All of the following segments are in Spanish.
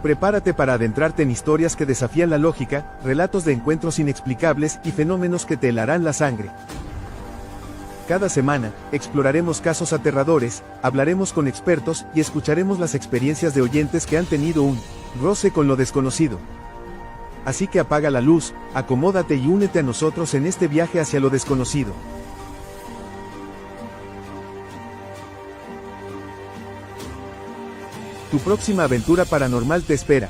Prepárate para adentrarte en historias que desafían la lógica, relatos de encuentros inexplicables y fenómenos que te helarán la sangre. Cada semana, exploraremos casos aterradores, hablaremos con expertos y escucharemos las experiencias de oyentes que han tenido un roce con lo desconocido. Así que apaga la luz, acomódate y únete a nosotros en este viaje hacia lo desconocido. Tu próxima aventura paranormal te espera.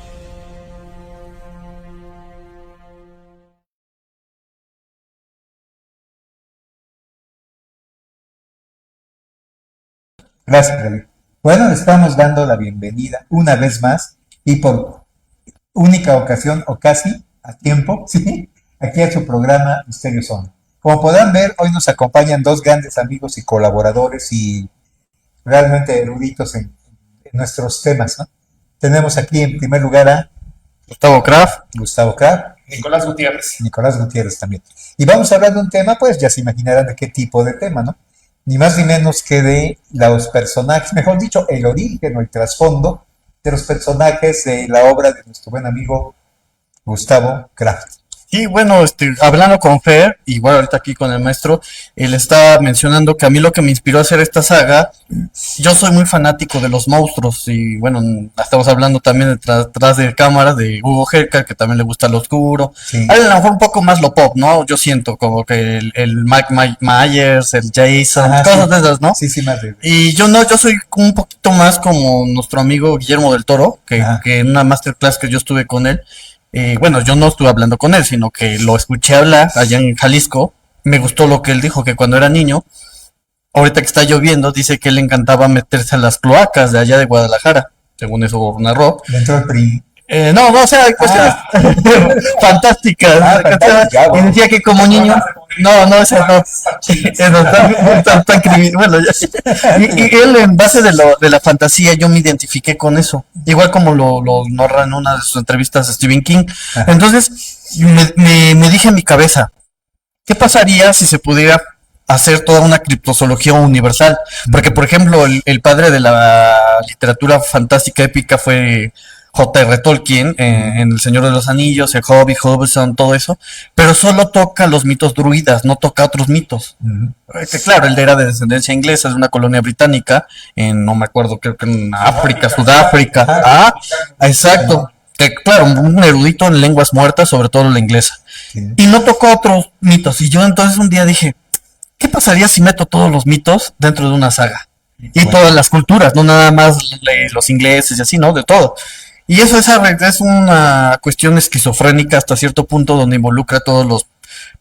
Gracias, David. Bueno, le estamos dando la bienvenida una vez más y por única ocasión o casi a tiempo, ¿sí? Aquí a su programa Misterio Zona. Como podrán ver, hoy nos acompañan dos grandes amigos y colaboradores y realmente eruditos en nuestros temas, ¿no? Tenemos aquí en primer lugar a Gustavo Kraft. Nicolás Gutiérrez. Nicolás Gutiérrez también. Y vamos a hablar de un tema, pues ya se imaginarán de qué tipo de tema, ¿no? Ni más ni menos que de los personajes, mejor dicho, el origen o el trasfondo de los personajes de la obra de nuestro buen amigo Gustavo Kraft. Y bueno, hablando con Fer, igual ahorita aquí con el maestro, él está mencionando que a mí lo que me inspiró a hacer esta saga, yo soy muy fanático de los monstruos y bueno, estamos hablando también detrás de cámaras de Hugo Gerca, que también le gusta lo oscuro. Sí. A él a lo mejor un poco más lo pop, ¿no? Yo siento como que el Mike Myers, el Jason, Ajá, cosas sí. de esas, ¿no? Sí, sí, más de... Y yo no, yo soy un poquito más como nuestro amigo Guillermo del Toro, Ajá. que en una masterclass que yo estuve con él, bueno, yo no estuve hablando con él, sino que lo escuché hablar allá en Jalisco. Me gustó lo que él dijo, que cuando era niño, ahorita que está lloviendo, dice que le encantaba meterse a las cloacas de allá de Guadalajara, según eso narró. Dentro del PRI. No, o sea, hay cuestiones fantásticas. Fantástica, Y decía que como niño, no, esa no. Eso tan criminal. Bueno, ya. Y él, en base de la fantasía, yo me identifiqué con eso. Igual como lo narra en una de sus entrevistas a Stephen King. Ajá. Entonces, me dije en mi cabeza, ¿qué pasaría si se pudiera hacer toda una criptozoología universal? Porque, por ejemplo, el padre de la literatura fantástica épica fue J.R. Tolkien, en El Señor de los Anillos, El Hobbit, Hobson, todo eso, pero solo toca los mitos druidas, no toca otros mitos. Ujú. Que claro, él era de descendencia inglesa, de una colonia británica, no me acuerdo, creo que en África, Sudáfrica. Exacto. Que claro, un erudito en lenguas muertas, sobre todo la inglesa. Sí. Y no tocó otros mitos. Y yo entonces un día dije, ¿qué pasaría si meto todos los mitos dentro de una saga? Y Bueno. todas las culturas, no nada más los ingleses y así, ¿no? De todo. Y eso es una cuestión esquizofrénica hasta cierto punto donde involucra a todos los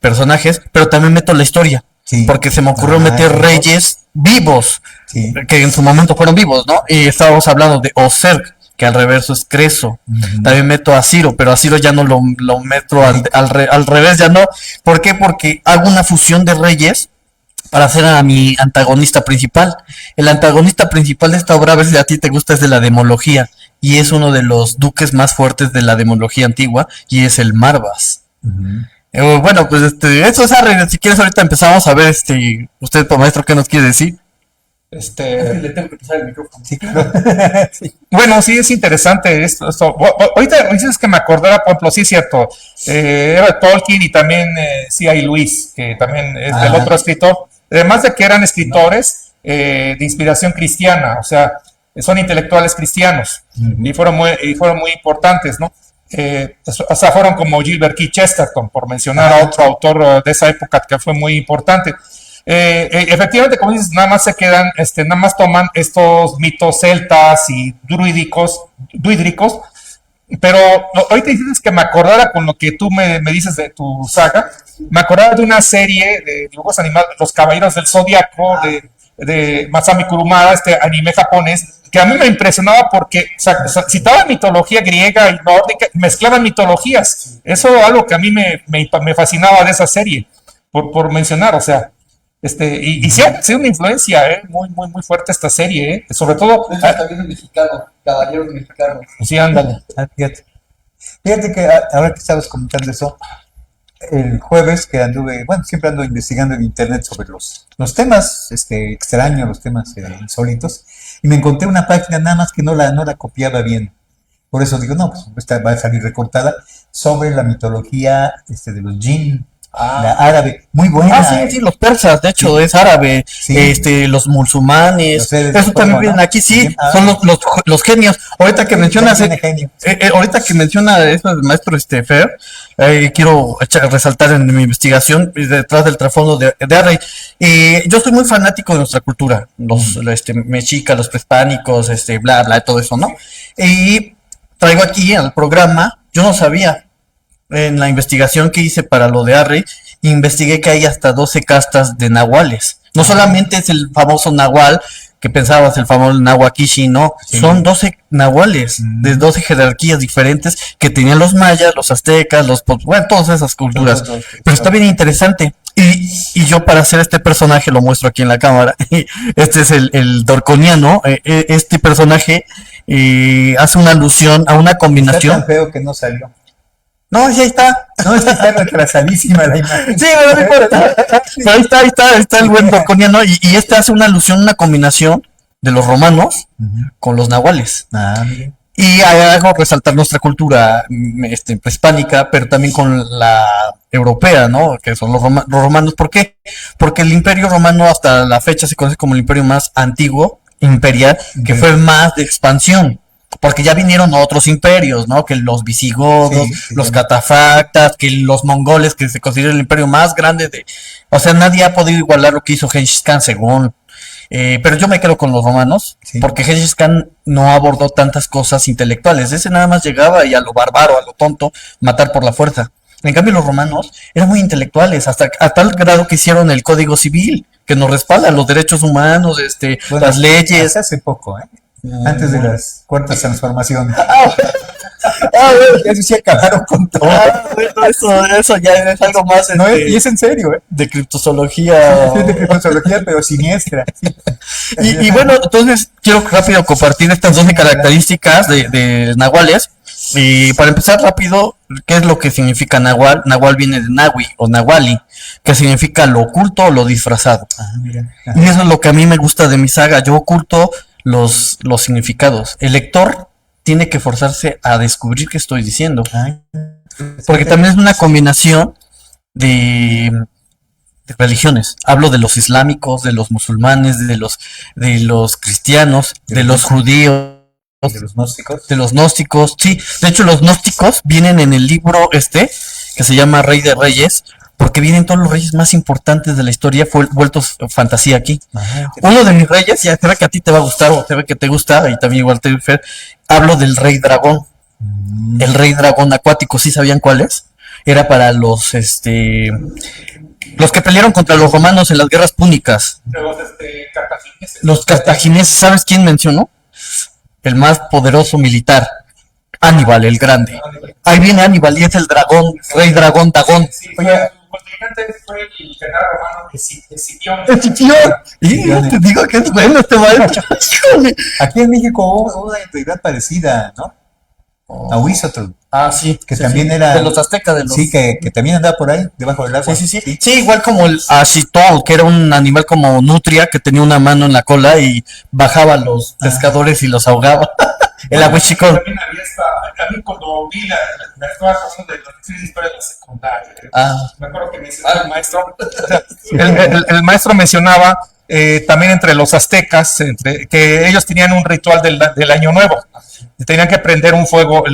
personajes, pero también meto la historia, Sí. porque se me ocurrió Ah, meter ¿no? reyes vivos, Sí. que en su momento fueron vivos, ¿no? Y estábamos hablando de Oserg, que al reverso es Creso. Ujú. También meto a Ciro, pero a Ciro ya no lo meto al revés, ya no. ¿Por qué? Porque hago una fusión de reyes para hacer a mi antagonista principal. El antagonista principal de esta obra, a ver si a ti te gusta, es de la demología, y es uno de los duques más fuertes de la demología antigua, y es el Marvas. Ujú. Bueno, pues eso es arre. Si quieres ahorita empezamos a ver, usted, maestro, ¿qué nos quiere decir? Le tengo que pasar el micrófono. Sí, claro. Sí. Bueno, sí, es interesante esto. Ahorita dices que me acordara, por ejemplo, sí es cierto, era Tolkien y también C.I. Lewis, que también es del otro escritor, además de que eran escritores de inspiración cristiana, o sea, son intelectuales cristianos y fueron muy importantes, ¿no? O sea, fueron como Gilbert Keith Chesterton, por mencionar a otro autor de esa época que fue muy importante. Efectivamente, como dices, nada más se quedan, nada más toman estos mitos celtas y druídricos, pero ahorita dices que me acordara con lo que tú me dices de tu saga, me acordaba de una serie de dibujos animados, Los Caballeros del Zodiaco, de Masami Kurumada, este anime japonés, que a mí me impresionaba porque citaban mitología griega y nórdica, mezclaban mitologías. Eso es algo que a mí me fascinaba de esa serie, por mencionar, o sea. Y sí ha sido una influencia muy, muy, muy fuerte esta serie, sobre todo. También es mexicano, caballeros mexicanos. Sí, ándale. Fíjate que ahora que estabas comentando eso, el jueves que anduve, bueno, siempre ando investigando en internet sobre los temas extraños, los temas insólitos, y me encontré una página nada más que no la copiaba bien. Por eso digo, no, pues esta va a salir recortada sobre la mitología de los jinn, la árabe, muy buena. Ah, sí, sí, los persas, de hecho, es árabe, Sí. los musulmanes, Los seres eso del también fuego, vienen ¿no? aquí, sí, Ah, son los genios. Ahorita que mencionas, tiene genio. ahorita que menciona eso del maestro Fer, quiero resaltar en mi investigación detrás del trasfondo de Arrey. Yo soy muy fanático de nuestra cultura, los mexica, los prehispánicos, bla, bla, todo eso, ¿no? Y traigo aquí al programa, yo no sabía. En la investigación que hice para lo de Arrey, investigué que hay hasta 12 castas de nahuales. No solamente es el famoso nahual, que pensabas el famoso nahuakishi, no. Sí. Son 12 nahuales, de 12 jerarquías diferentes que tenían los mayas, los aztecas, bueno, todas esas culturas. Pero está bien interesante. Y yo para hacer este personaje, lo muestro aquí en la cámara, este es el dorconiano, este personaje hace una alusión a una Está combinación. tan feo que no salió. No, sí, ahí está. No, está retrasadísima la imagen. Sí, pero no importa. Pero ahí está el buen dorconiano. Y este hace una alusión, una combinación de los romanos Ujú. con los nahuales. Ah, mire. Y hago resaltar nuestra cultura prehispánica, pero también con la europea, ¿no? Que son los romanos. ¿Por qué? Porque el imperio romano hasta la fecha se conoce como el imperio más antiguo, imperial, que fue más de expansión. Porque ya vinieron otros imperios, ¿no? Que los visigodos, Sí, los sí. catafactas, que los mongoles, que se considera el imperio más grande de... O sea, nadie ha podido igualar lo que hizo Gengis Khan, según... pero yo me quedo con los romanos, Sí. porque Gengis Khan no abordó tantas cosas intelectuales. Ese nada más llegaba y a lo bárbaro, a lo tonto, matar por la fuerza. En cambio, los romanos eran muy intelectuales, hasta a tal grado que hicieron el Código Civil, que nos respalda los derechos humanos, Bueno, las leyes. hasta hace poco, ¿eh? Antes de las cuartas transformaciones. Ya se acabaron con todo. Bueno, eso ya es algo más No, y es en serio, ¿eh? de criptozoología. Es de criptozoología, pero siniestra. Y bueno, entonces quiero rápido compartir estas 12 características de nahuales. Y para empezar rápido, ¿qué es lo que significa nahual? Nahual viene de nahui o nahuali, que significa lo oculto o lo disfrazado. Ah, mira. Y eso es lo que a mí me gusta de mi saga. Yo oculto los significados. El lector tiene que forzarse a descubrir qué estoy diciendo. Ay, Porque también es una combinación de religiones. Hablo de los islámicos, de los musulmanes, de los cristianos, de los judíos, de los gnósticos. de los gnósticos. Sí, de hecho los gnósticos vienen en el libro que se llama Rey de Reyes, porque vienen todos los reyes más importantes de la historia vueltos fantasía aquí. Ajá, Uno de mis reyes, ya se ve que a ti te va a gustar o se ve que te gusta, y también igual te Fer, hablo del rey dragón. El rey dragón acuático, ¿sí sabían cuál es? Era para los que pelearon contra los romanos en las guerras púnicas. Cartagineses. Los cartagineses, ¿sabes quién mencionó? El más poderoso militar, Aníbal el Grande. Ahí viene Aníbal y es el dragón, rey dragón, Dagón. Sí, fue el contrincante fue el general romano Escipión. Escipión. Y te digo que es bueno este maestro. Híjole. Aquí en México hubo una entidad parecida, ¿no? A Huizotl, Ah, sí. que sí, también sí. era. De los aztecas, de los... Sí, que también andaba por ahí, debajo del agua. Sí, sí, sí. Sí, igual como el Ashitol, que era un animal como nutria, que tenía una mano en la cola y bajaba a los pescadores y los ahogaba. El ahuichicol. También había también cuando vi la actual razón de los estudios de historia de la secundaria. Ah, Me acuerdo que mencionaba el maestro. El maestro mencionaba también entre los aztecas, que ellos tenían un ritual del Año Nuevo. Tenían que prender un fuego,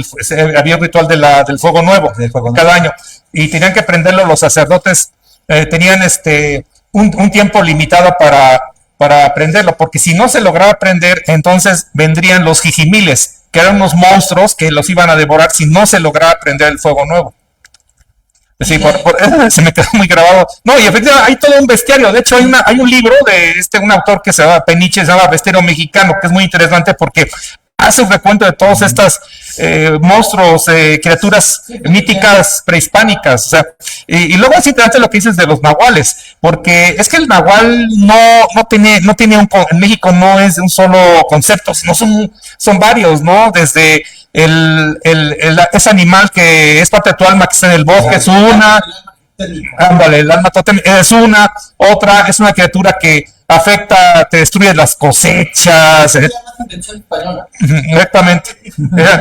había un ritual del fuego nuevo Del fuego cada año. Y tenían que prenderlo los sacerdotes, tenían un tiempo limitado para prenderlo, porque si no se lograba prender, entonces vendrían los jijimiles, que eran unos monstruos que los iban a devorar si no se lograba prender el fuego nuevo. Sí, se me quedó muy grabado. No, y efectivamente hay todo un bestiario. De hecho, hay un libro de un autor que se llama Peniche, se llama Bestiario Mexicano, que es muy interesante porque hace un recuento de todas estas monstruos, criaturas míticas prehispánicas. O sea, y luego es interesante lo que dices de los nahuales, porque es que el nahual no tiene en México no es un solo concepto, sino son varios, ¿no? Desde ese animal que es parte de tu alma que está en el bosque, es una. Ándale, el alma totem es otra es una criatura que afecta, te destruye las cosechas. Es la invención española. Exactamente.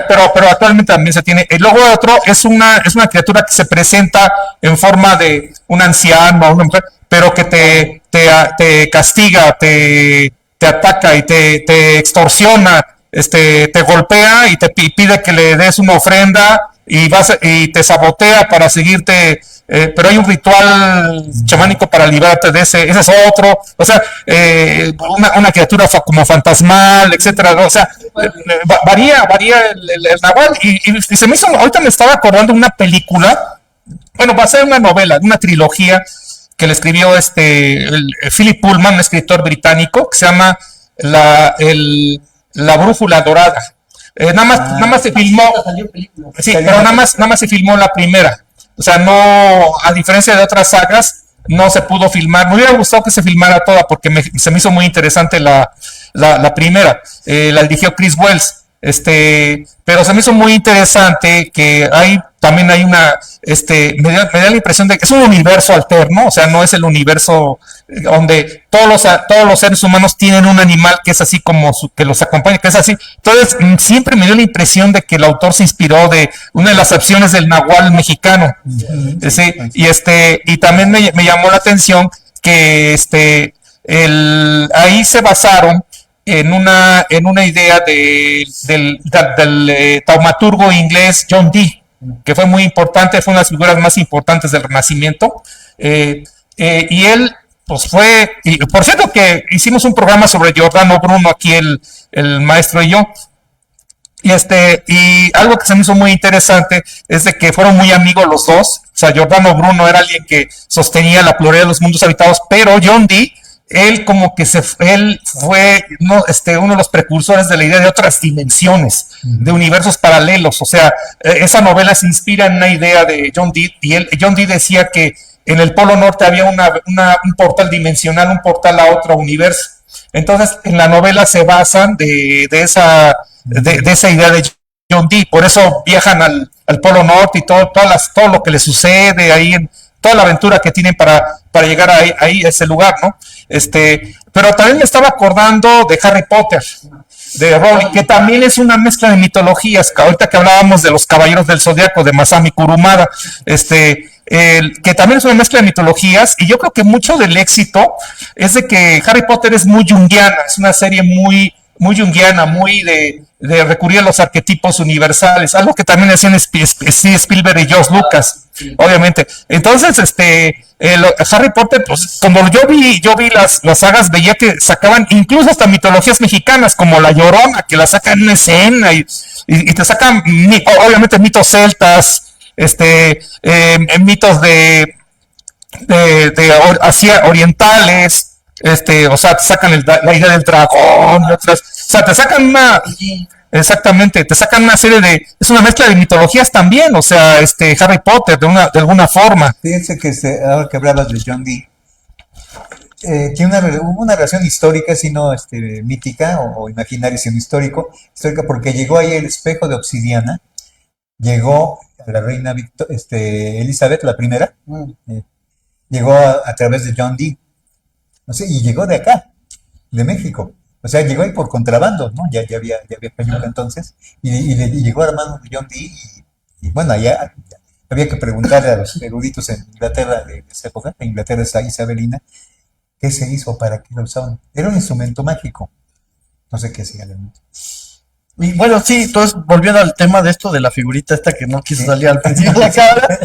Pero actualmente también se tiene. El logo de otro es una criatura que se presenta en forma de un anciano o una mujer, pero que te castiga, te ataca y te extorsiona, te golpea y te pide que le des una ofrenda y te sabotea para seguirte. Pero hay un ritual chamánico para librarte de ese es otro, o sea, una criatura como fantasmal, etcétera, ¿no? O sea, varía el nahual y se me hizo, ahorita me estaba acordando de una película, bueno, va a ser una novela, una trilogía que le escribió Philip Pullman, un escritor británico, que se llama La Brújula Dorada. Nada más se filmó, sí, pero nada más se filmó la primera. O sea, no, a diferencia de otras sagas, no se pudo filmar. Me hubiera gustado que se filmara toda porque se me hizo muy interesante la primera. La dirigió Chris Wells. Pero se me hizo muy interesante que también hay me da la impresión de que es un universo alterno, o sea, no es el universo donde todos los seres humanos tienen un animal que es así como que los acompaña, que es así. Entonces, siempre me dio la impresión de que el autor se inspiró de una de las opciones del nahual mexicano. ¿Sí? Y también me llamó la atención que ahí se basaron en una idea del taumaturgo inglés John Dee, que fue muy importante, fue una de las figuras más importantes del Renacimiento, y él, pues y por cierto que hicimos un programa sobre Giordano Bruno aquí el maestro y yo, y algo que se me hizo muy interesante es de que fueron muy amigos los dos. O sea, Giordano Bruno era alguien que sostenía la pluralidad de los mundos habitados, pero John Dee, él como que él fue uno de los precursores de la idea de otras dimensiones, de universos paralelos. O sea, esa novela se inspira en una idea de John Dee, y John Dee decía que en el Polo Norte había un portal dimensional, un portal a otro universo. Entonces, en la novela se basan de esa idea de John Dee, por eso viajan al Polo Norte y todo lo que les sucede ahí, en toda la aventura que tienen para llegar ahí a ese lugar, ¿no? Pero también me estaba acordando de Harry Potter, de Rowling, que también es una mezcla de mitologías. Ahorita que hablábamos de los Caballeros del Zodiaco de Masami Kurumada, que también es una mezcla de mitologías, y yo creo que mucho del éxito es de que Harry Potter es muy junguiana, es una serie muy junguiana, muy de recurrir a los arquetipos universales, algo que también hacían Spielberg y George Lucas, obviamente. Entonces, Harry Potter, pues, cuando yo vi las sagas, veía que sacaban incluso hasta mitologías mexicanas, como La Llorona, que la sacan en escena, y te sacan, obviamente, mitos celtas, mitos de Asia orientales, o sea, te sacan la idea del dragón y otras, o sea, te sacan exactamente, te sacan una serie es una mezcla de mitologías también, o sea, Harry Potter de alguna forma. Fíjense que ahora que hablabas de John Dee, hubo una relación histórica, sino mítica o imaginaria, sino histórica, porque llegó ahí el espejo de obsidiana, llegó a la reina Elizabeth la primera, llegó a través de John Dee. O sea, y llegó de acá, de México. O sea, llegó ahí por contrabando, ¿no? Ya había pañuelo entonces. Y llegó a la mano de John Dee. Y bueno, allá había que preguntarle a los eruditos en Inglaterra de esa época, en Inglaterra isabelina, ¿qué se hizo? ¿Para qué lo usaban? Era un instrumento mágico. No sé qué hacía realmente. Y bueno, sí, entonces volviendo al tema de esto de la figurita esta que no quiso salir al principio de la cámara,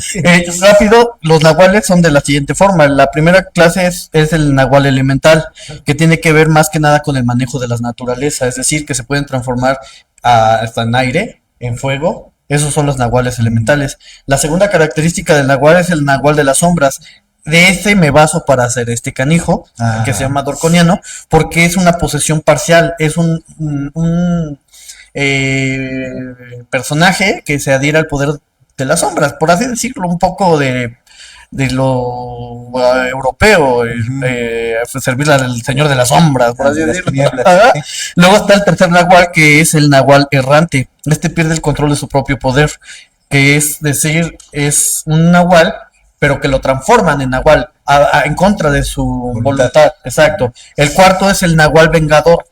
rápido, los nahuales son de la siguiente forma. La primera clase es el nahual elemental, que tiene que ver más que nada con el manejo de las naturalezas, es decir, que se pueden transformar hasta en aire, en fuego. Esos son los nahuales elementales. La segunda característica del nahual es el nahual de las sombras. De ese me baso para hacer este canijo, que se llama Dorconiano, porque es una posesión parcial, es un personaje que se adhiere al poder de las sombras, por así decirlo, un poco de lo europeo, servir al señor de las sombras, por así decirlo. Luego está el tercer nahual, que es el nahual errante. Pierde el control de su propio poder, que es decir, es un nahual, pero que lo transforman en nahual en contra de su voluntad. Exacto. El cuarto es el nahual vengador,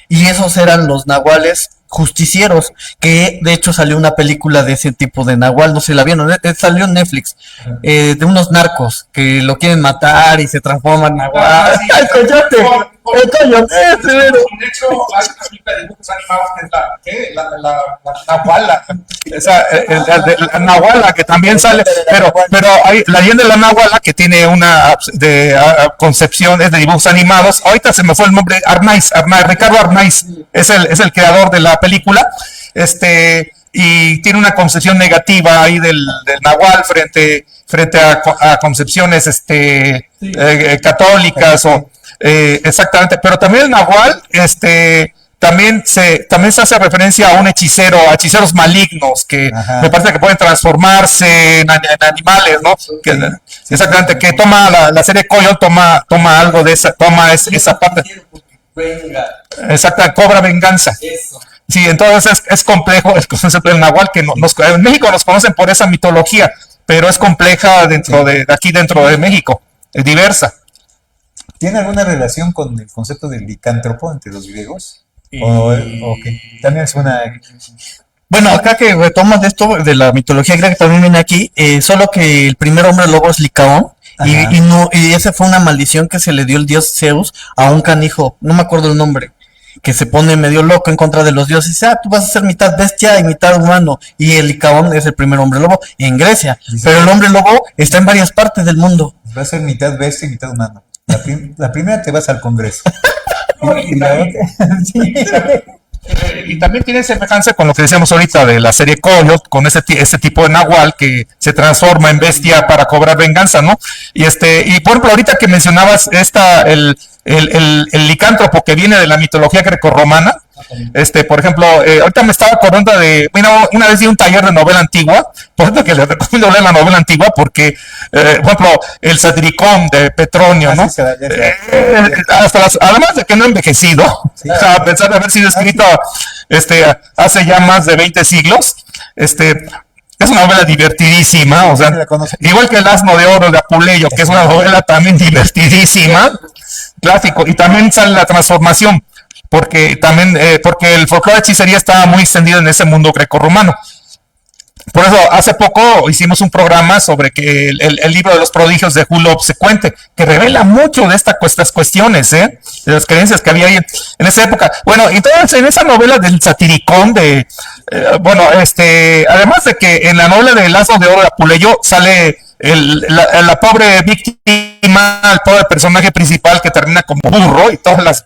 y esos eran los nahuales justicieros, que de hecho salió una película de ese tipo de nahual, no sé si la vieron, salió en Netflix, de unos narcos que lo quieren matar y se transforman en nahual. ¡El coyote! ¡El coyote! De hecho, hay una película de dibujos animados que es la Nahuala. La Nahuala, que también sale, pero hay la leyenda de la Nahuala, que tiene una concepción, es de dibujos animados. Ahorita se me fue el nombre, Ricardo Arnaiz, es el creador de la película, y tiene una concepción negativa ahí del Nahual frente a concepciones católicas o exactamente, pero también el Nahual también se hace referencia a un hechicero, a hechiceros malignos que me parece que pueden transformarse en animales, ¿no? Exactamente, que toma la serie Coyote, toma algo de esa parte. Exacto, cobra venganza. Eso. Sí, entonces es complejo el concepto del Nahual, que en México nos conocen por esa mitología, pero es compleja dentro de México, es diversa. ¿Tiene alguna relación con el concepto del licántropo entre los griegos? ¿O qué? También es una... Bueno, acá que retomas de esto, de la mitología griega que también viene aquí, solo que el primer hombre lobo es Licaón, y esa fue una maldición que se le dio el dios Zeus a un canijo, no me acuerdo el nombre, que se pone medio loco en contra de los dioses, y dice, tú vas a ser mitad bestia y mitad humano, y el Licaón es el primer hombre lobo en Grecia, pero el hombre lobo está en varias partes del mundo. Va a ser mitad bestia y mitad humano. La primera te vas al Congreso. Y la otra... sí. Y también tiene semejanza con lo que decíamos ahorita de la serie Coyote, con ese tipo de nahual que se transforma en bestia para cobrar venganza, ¿no? Y por ejemplo, ahorita que mencionabas el licántropo que viene de la mitología grecorromana, por ejemplo, ahorita me estaba acordando mira, una vez di un taller de novela antigua, por ejemplo, que les recomiendo leer la novela antigua porque, por ejemplo, el Satiricón de Petronio, ¿no? Además de que no ha envejecido, o sea, a pesar de haber sido escrito hace ya más de 20 siglos, es una novela divertidísima, o sea, igual que El Asno de Oro de Apuleyo, que es una novela también divertidísima, clásico, y también sale la transformación, porque el folclore de hechicería estaba muy extendido en ese mundo grecorromano. Por eso, hace poco hicimos un programa sobre que el libro de los prodigios de Julio Obsecuente, que revela mucho de estas cuestiones, de las creencias que había ahí en esa época. Bueno, entonces en esa novela del Satiricón, además de que en la novela del Asno de Oro de Apuleyo sale la pobre víctima, el pobre personaje principal que termina como burro y todas las...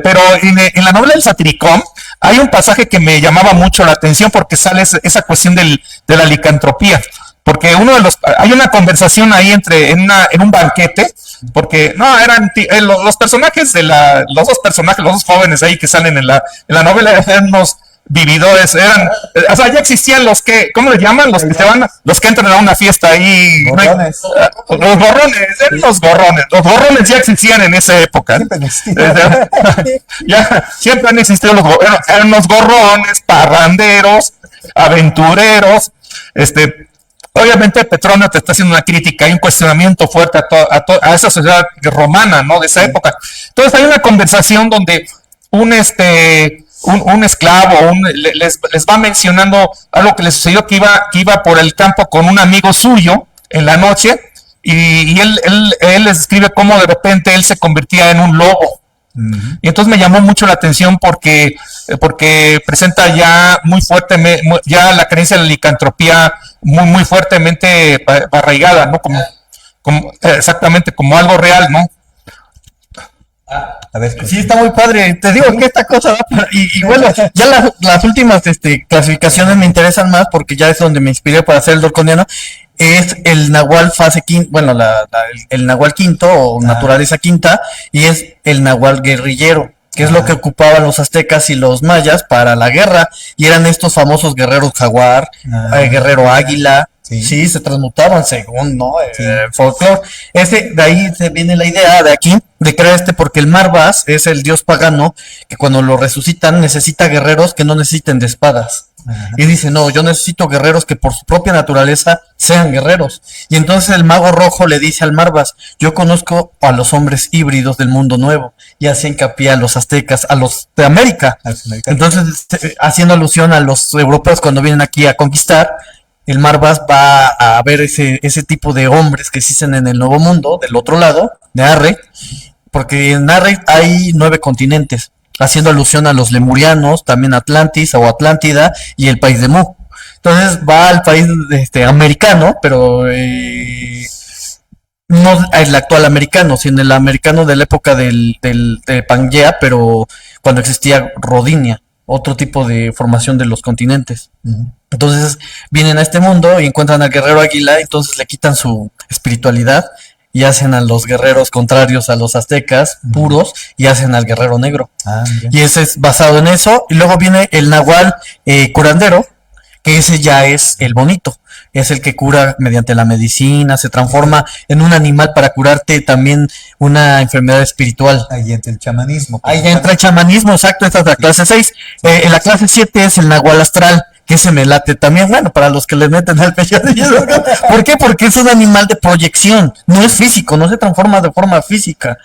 pero en la novela del Satiricón hay un pasaje que me llamaba mucho la atención porque sale esa cuestión de la licantropía, porque hay una conversación ahí en un banquete, porque no eran los personajes los dos jóvenes ahí que salen en la novela eran unos vividores, o sea, ya existían los que, ¿cómo le llaman? Los que entran a una fiesta ahí. Gorrones. Los gorrones. Los gorrones ya existían en esa época. Siempre han existido eran los gorrones, parranderos, aventureros, Obviamente Petronio te está haciendo una crítica y un cuestionamiento fuerte a esa sociedad romana, ¿no? De esa época. Entonces hay una conversación donde un esclavo les va mencionando algo que le sucedió, que iba por el campo con un amigo suyo en la noche y él les describe cómo de repente él se convertía en un lobo. Y entonces me llamó mucho la atención porque presenta ya muy fuerte ya la creencia de la licantropía muy muy fuertemente arraigada, ¿no? Exactamente como algo real, ¿no? A ver, sí, está muy padre. Te digo que esta cosa va y bueno, ya las últimas clasificaciones me interesan más porque ya es donde me inspiré para hacer el Dorconiano. Es el Nahual fase quinta, bueno, el Nahual quinto o naturaleza quinta, y es el Nahual guerrillero, que es lo que ocupaban los aztecas y los mayas para la guerra, y eran estos famosos guerreros jaguar, guerrero águila. Sí, se transmutaban según, ¿no? Folclore. De ahí se viene la idea de aquí, de crear porque el Marbas es el dios pagano, que cuando lo resucitan necesita guerreros que no necesiten de espadas. Ajá. Y dice, no, yo necesito guerreros que por su propia naturaleza sean guerreros. Y entonces el mago rojo le dice al Marvas, yo conozco a los hombres híbridos del mundo nuevo. Y hace hincapié a los aztecas, a los de América. A los americanos. Entonces, haciendo alusión a los europeos cuando vienen aquí a conquistar, el Marvas va a ver ese tipo de hombres que existen en el Nuevo Mundo, del otro lado, de Arre, porque en Arre hay 9 continentes, haciendo alusión a los lemurianos, también Atlantis o Atlántida y el país de Mu. Entonces va al país americano, pero no el actual americano, sino el americano de la época de Pangea, pero cuando existía Rodinia, otro tipo de formación de los continentes. Ujú. Entonces vienen a este mundo y encuentran al guerrero águila, entonces le quitan su espiritualidad y hacen a los guerreros contrarios a los aztecas puros y hacen al guerrero negro. Ah, mira. Y ese es basado en eso. Y luego viene el nahual curandero, que ese ya es el bonito. Es el que cura mediante la medicina, se transforma en un animal para curarte también una enfermedad espiritual. Ahí entra el chamanismo. Ahí entra el chamanismo, exacto, esta es la clase 6. En la clase 7 es el nahual astral, que se me late también, bueno, para los que le meten al pecho. ¿Por qué? Porque es un animal de proyección, no es físico, no se transforma de forma física,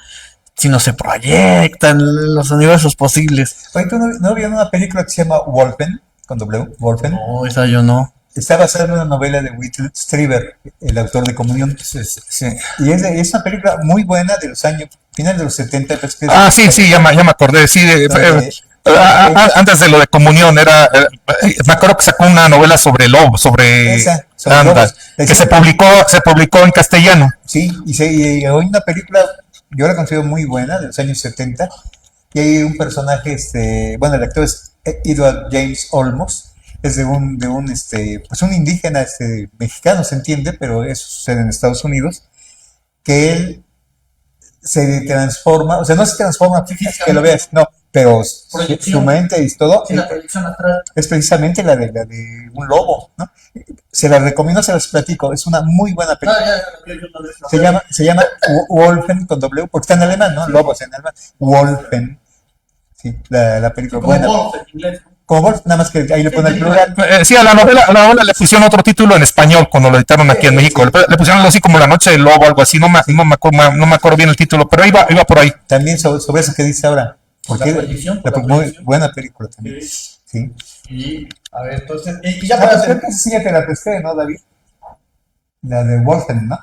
sino se proyecta en los universos posibles. Oye, ¿tú no vieron una película que se llama Wolfen, con W, Wolfen? No, esa yo no. Está basada en una novela de Whittle Strieber, el autor de Comunión. Sí. Y es una película muy buena de los años, finales de los 70. Pues, que Ah, sí, ya me acordé, sí, antes de lo de Comunión, me acuerdo que sacó una novela sobre lobos, sobre lobos. que se publicó en castellano. Sí, y hoy una película, yo la considero muy buena, de los años 70, y hay un personaje, bueno, el actor es Edward James Olmos, es de un pues un indígena mexicano, se entiende, pero eso sucede en Estados Unidos, que él se transforma, o sea, no se transforma, fíjate que lo veas, no, pero su mente y todo es precisamente la de un lobo, ¿no? Se la recomiendo, se las platico, es una muy buena película. Se llama Wolfen con W, porque está en alemán, ¿no? Lobos en alemán. Wolfen, sí, la película buena. Como Wolf, nada más que ahí le pone el plural. Sí, a la novela le pusieron otro título en español cuando lo editaron aquí en México. Le pusieron algo así como La Noche del Lobo, algo así. No me acuerdo bien el título, pero iba por ahí. También sobre eso que dice ahora. Porque muy buena película también. Sí. Y, a ver, entonces, y ya para Creo hacer... que sí ya te la presté, ¿no, David? La de Wolfen, ¿no?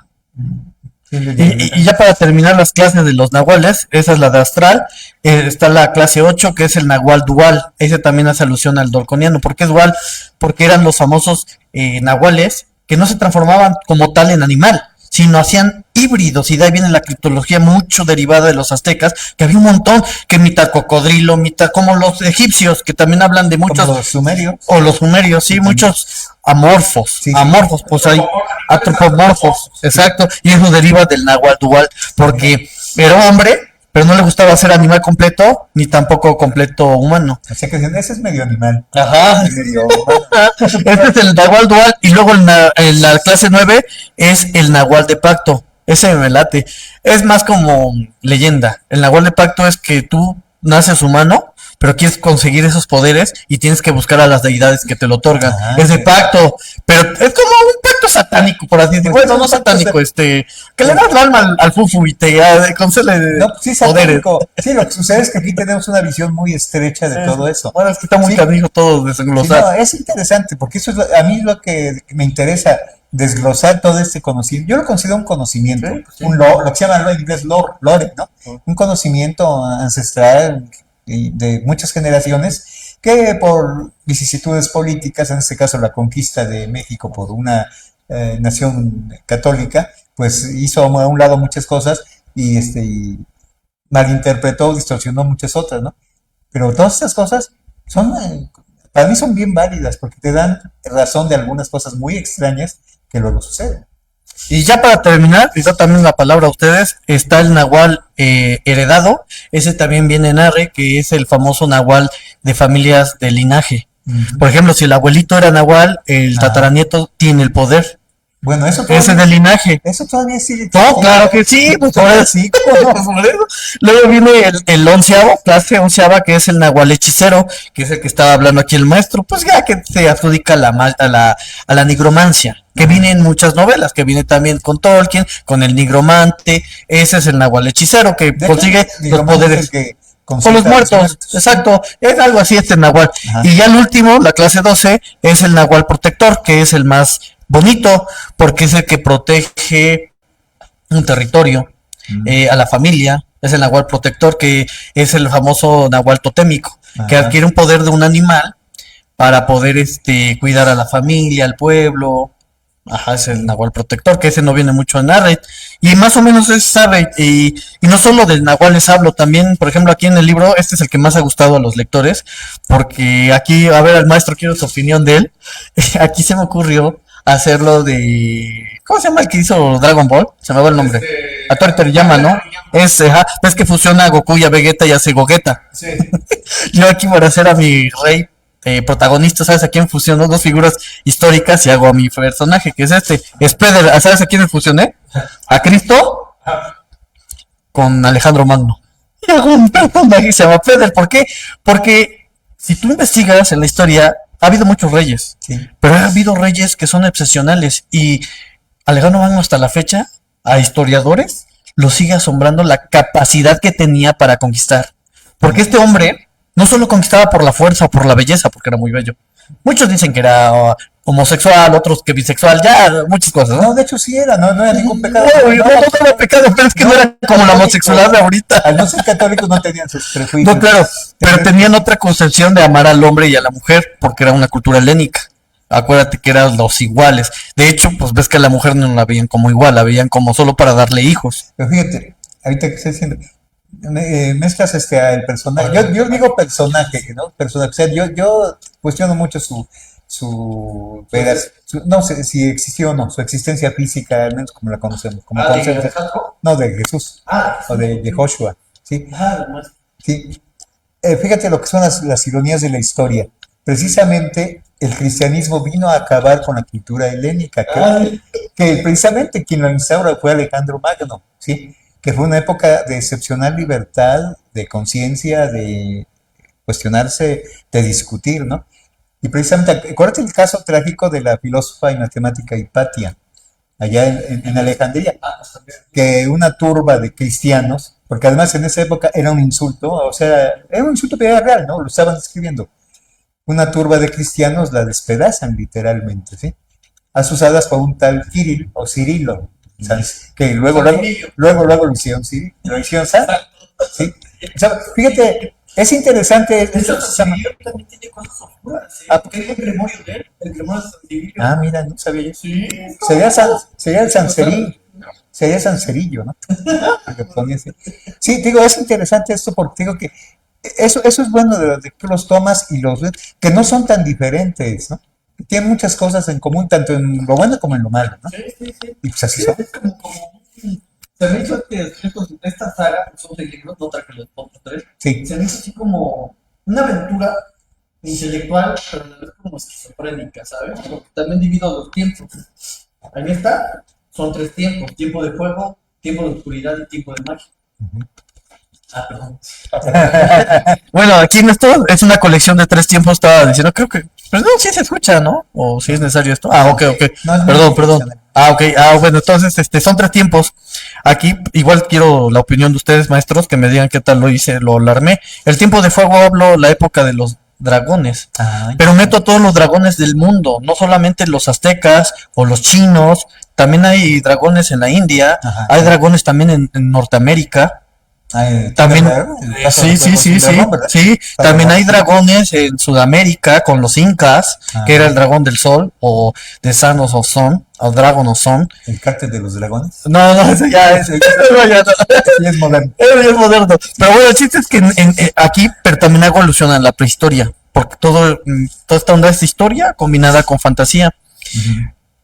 Sí, Y ya para terminar las clases de los nahuales, esa es la de astral, está la clase 8 que es el nahual dual, ese también hace alusión al dorconiano. ¿Por qué es dual? Porque eran los famosos nahuales que no se transformaban como tal en animal, sino hacían híbridos, y de ahí viene la criptología mucho derivada de los aztecas, que había un montón, que mitad cocodrilo, mitad, como los egipcios, que también hablan de muchos, como los sumerios. o los sumerios, sí, muchos amorfos, Sí. amorfos, pues hay antropomorfos, exacto, y eso deriva del náhuatl dual, porque era hombre, pero no le gustaba ser animal completo, ni tampoco completo humano. O sea que ese es medio animal. Ajá. Medio humano. Este es el nahual dual, y luego en la clase 9 es el nahual de pacto. Ese me late. Es más como leyenda. El nahual de pacto es que tú naces humano, pero quieres conseguir esos poderes y tienes que buscar a las deidades que te lo otorgan. Ah, Es de sí. pacto, pero es como un pacto satánico, por así decirlo. Pues Bueno, no es un pacto satánico, que le das el alma al fufu y te concede No, sí, poderes. satánico. Sí, lo que sucede es que aquí tenemos una visión muy estrecha de todo eso. Bueno, es que está muy Sí. canijo todo Sí, desenglosar. no, es interesante, porque eso es a mí lo que me interesa, desglosar todo este conocimiento. Yo lo considero un conocimiento, lo que se llama en inglés lore, ¿no? Un conocimiento ancestral de muchas generaciones que por vicisitudes políticas, en este caso la conquista de México por una nación católica, pues hizo a un lado muchas cosas y malinterpretó, distorsionó muchas otras, ¿no? Pero todas estas cosas para mí son bien válidas porque te dan razón de algunas cosas muy extrañas que luego suceden. Y ya para terminar, y da también la palabra a ustedes, está el nahual heredado. Ese también viene en Arre, que es el famoso nahual de familias de linaje. Por ejemplo, si el abuelito era nahual, el tataranieto tiene el poder. Bueno, eso Ese todavía, del linaje. eso todavía sigue No, existiendo. claro que sí, pues ahora sí, ¿cómo no? Por eso. Luego viene el onceavo, clase onceava, que es el Nahual hechicero, que es el que estaba hablando aquí el maestro, pues ya que se adjudica a la nigromancia, que viene en muchas novelas, que viene también con Tolkien, con el nigromante, ese es el Nahual hechicero, que De hecho, consigue los Nigromante es el poderes que con consulta los a muertos, exacto, es algo así este Nahual. Ajá. Y ya el último, la clase 12, es el Nahual protector, que es el más bonito, porque es el que protege un territorio, a la familia, es el Nahual protector, que es el famoso Nahual totémico, que Ajá. adquiere un poder de un animal para poder cuidar a la familia, al pueblo. Ajá, es el Nahual protector, que ese no viene mucho en Narret. Y más o menos se sabe, y no solo del Nahual les hablo, también, por ejemplo, aquí en el libro, este es el que más ha gustado a los lectores, porque aquí, a ver, al maestro, quiero su opinión de él. Aquí se me ocurrió hacerlo de... ¿Cómo se llama el que hizo Dragon Ball? Se me va el nombre. A Toriyama, ¿no? Ese, ajá. Ves que fusiona a Goku y a Vegeta y hace Gogeta. Sí. Yo aquí para hacer a mi rey protagonista, ¿sabes a quién fusiono? Dos figuras históricas y hago a mi personaje, que es este. Spider, ¿sabes a quién me fusioné? A Cristo con Alejandro Magno. Y hago un personaje que se llama Spider. ¿Por qué? Porque si tú investigas en la historia, ha habido muchos reyes, Sí. pero ha habido reyes que son excepcionales y Alejandro Magno hasta la fecha, a historiadores, lo sigue asombrando la capacidad que tenía para conquistar. Porque este hombre no solo conquistaba por la fuerza o por la belleza, porque era muy bello. Muchos dicen que era homosexual, otros que bisexual, ya, muchas cosas, ¿no? No, de hecho sí era, no era ningún pecado. No era pecado, pero es que no era como la homosexualidad de ahorita. Al no ser católicos no tenían sus prejuicios. No, claro, pero tenían otra concepción de amar al hombre y a la mujer, porque era una cultura helénica. Acuérdate que eran los iguales. De hecho, pues ves que a la mujer no la veían como igual, la veían como solo para darle hijos. Pero fíjate, ahorita que estoy diciendo, mezclas el personaje. Yo digo personaje, ¿no? Personaje. O sea, yo cuestiono mucho no sé si existió o no, su existencia física, al menos como la conocemos. Como ¿de conocemos. Alejandro? No, de Jesús o de Joshua. ¿Sí? Sí. Fíjate lo que son las ironías de la historia. Precisamente el cristianismo vino a acabar con la cultura helénica, que precisamente quien lo instaura fue Alejandro Magno, ¿sí? Que fue una época de excepcional libertad, de conciencia, de cuestionarse, de discutir, ¿no? Y precisamente, acuérdate el caso trágico de la filósofa y matemática Hipatia, allá en Alejandría, que una turba de cristianos, porque además en esa época era un insulto, o sea, era un insulto pero era real, ¿no? Lo estaban escribiendo. Una turba de cristianos la despedazan literalmente, ¿sí? Asusadas por un tal Kirill o Cirilo, ¿sabes? Que luego lo hicieron Cirilo, lo hicieron San, ¿sí? O sea, fíjate, es interesante. También tiene cosas oscuras. Porque es el Gremorio de él, el Gremorio de San Cirilio. Ah, mira, no sabía yo. Sí. Sería el Sancerillo. Sería Sancerillo, ¿no? Sí, digo, es interesante esto porque digo que eso es bueno de que los tomas y los ves, que no son tan diferentes, ¿no? Tienen muchas cosas en común, tanto en lo bueno como en lo malo, ¿no? Sí. Y pues así son. Es como se me hizo que esta saga, pues son 6 libros, no traje los otros 3. Sí. Se me hizo así como una aventura intelectual, pero a la vez como esquizofrénica, ¿sabes? Porque también divido los tiempos. Ahí está, son 3 tiempos: tiempo de fuego, tiempo de oscuridad y tiempo de magia. Perdón. Bueno, aquí en esto es una colección de 3 tiempos, estaba diciendo, creo que... Pero no, sí se escucha, ¿no? O si es necesario esto. Ah, ok. No, es muy Perdón. profesional. Ah, ok. Ah, bueno, entonces, son 3 tiempos. Aquí, igual quiero la opinión de ustedes, maestros, que me digan qué tal lo hice, lo alarmé. El tiempo de fuego hablo la época de los dragones. Pero meto a todos los dragones del mundo, no solamente los aztecas o los chinos, también hay dragones en la India, Ajá. hay dragones también en Norteamérica. También, sí, también hay dragones en Sudamérica con los incas, que era el dragón del sol, o The Son of Sun, o Dragon of Sun. El cártel de los dragones. No, ese ya es, Sí, es moderno. es moderno. Pero bueno, el chiste es que aquí, pero también hago alusión a la prehistoria, porque toda esta onda es historia combinada con fantasía.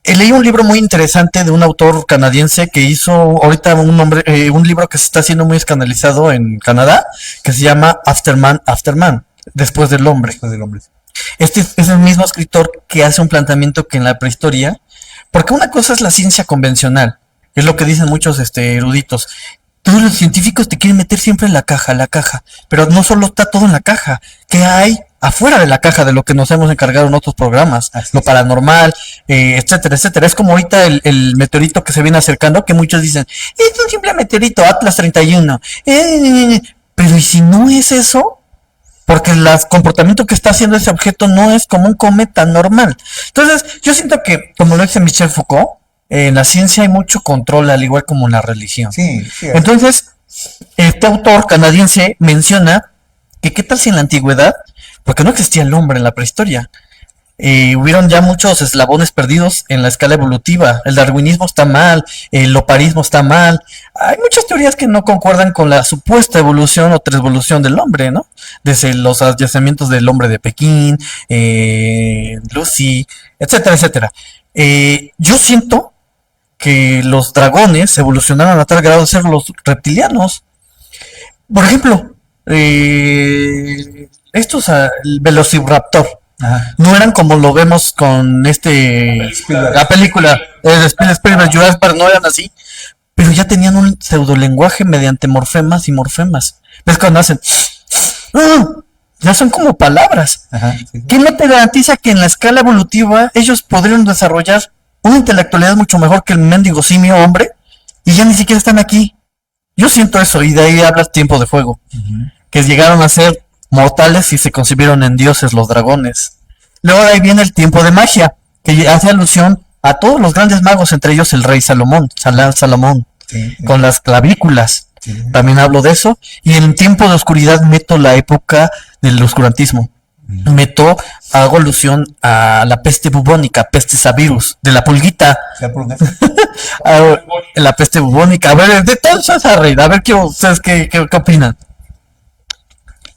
Leí un libro muy interesante de un autor canadiense que hizo ahorita un libro que se está haciendo muy escandalizado en Canadá, que se llama Afterman, Después del Hombre. Después del hombre. Este es el mismo escritor que hace un planteamiento que en la prehistoria, Porque una cosa es la ciencia convencional, es lo que dicen muchos eruditos. Todos los científicos te quieren meter siempre en la caja, pero no solo está todo en la caja, ¿qué hay afuera de la caja de lo que nos hemos encargado en otros programas? Así Lo es. paranormal, etcétera, etcétera. Es como ahorita el meteorito que se viene acercando, que muchos dicen, es un simple meteorito, Atlas 31. Pero ¿y si no es eso? Porque el comportamiento que está haciendo ese objeto no es como un cometa normal. Entonces, yo siento que, como lo dice Michel Foucault, en la ciencia hay mucho control, al igual como en la religión. Sí, sí. Entonces, este autor canadiense menciona que qué tal si en la antigüedad, porque no existía el hombre en la prehistoria, hubieron ya muchos eslabones perdidos en la escala evolutiva. El darwinismo está mal, el oparismo está mal. Hay muchas teorías que no concuerdan con la supuesta evolución o transvolución del hombre, ¿no? Desde los hallazgamientos del hombre de Pekín, Lucy, etcétera, etcétera. Yo siento que los dragones evolucionaron a tal grado de ser los reptilianos. Por ejemplo, el Velociraptor. Ajá. No eran como lo vemos con la película de Spielberg, Jurassic Park, no eran así, pero ya tenían un pseudolenguaje mediante morfemas y morfemas. ¿Ves cuando hacen? Ya son como palabras. Ajá, sí. ¿Qué no te garantiza que en la escala evolutiva ellos podrían desarrollar una intelectualidad mucho mejor que el mendigo simio hombre? Y ya ni siquiera están aquí. Yo siento eso, y de ahí habla Tiempo de Fuego, que llegaron a ser mortales y se concibieron en dioses los dragones. Luego de ahí viene el Tiempo de Magia, que hace alusión a todos los grandes magos, entre ellos el rey Salomón, Sí, sí. con las clavículas. Sí. También hablo de eso. Y en Tiempo de Oscuridad meto la época del oscurantismo. Hago alusión a la peste bubónica, pestis virus, de la pulguita, ¿Se por una- la peste bubónica. A ver, de todo eso, a ver, quiero, ¿ustedes qué opinan?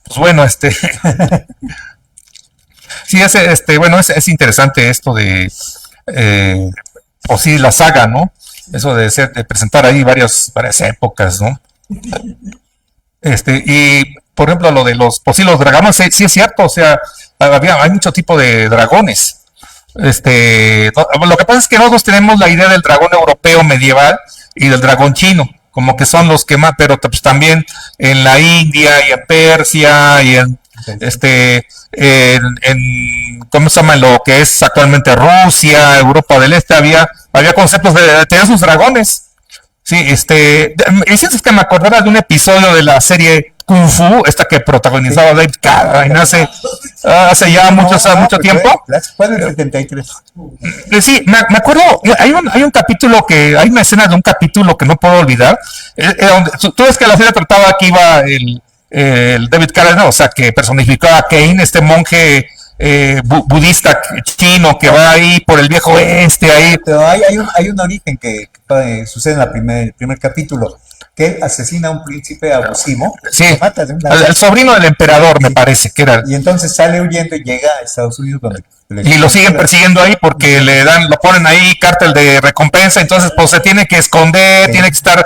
Pues bueno, sí, bueno, es interesante esto de, o sí, la saga, ¿no? Eso de presentar ahí varias épocas, ¿no? Y, por ejemplo, lo de pues sí, los dragones, sí es cierto, o sea, hay mucho tipo de dragones. Lo que pasa es que nosotros tenemos la idea del dragón europeo medieval y del dragón chino, como que son los que más, pero pues también en la India y en Persia y ¿cómo se llama? Lo que es actualmente Rusia, Europa del Este, había conceptos de tener sus dragones. Sí, es que me acordaba de un episodio de la serie Kung Fu, esta que protagonizaba David Carradine hace ya mucho tiempo. ¿Cuál es el 73? Sí, me acuerdo, hay un capítulo hay una escena de un capítulo que no puedo olvidar, donde, tú ves que la serie trataba que iba el David Carradine, o sea, que personificaba a Kane, este monje budista chino que va ahí por el viejo oeste, ahí. Pero hay un origen que sucede en el primer capítulo, que él asesina a un príncipe abusivo, Sí, lo mata de un el sobrino del emperador, me parece que era. y entonces sale huyendo y llega a Estados Unidos donde Y lo siguen persiguiendo ahí porque lo ponen ahí cártel de recompensa, entonces pues se tiene que esconder, tiene que estar,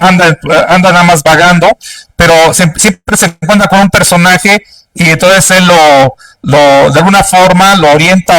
anda nada más vagando, pero siempre se encuentra con un personaje y entonces él de alguna forma lo orienta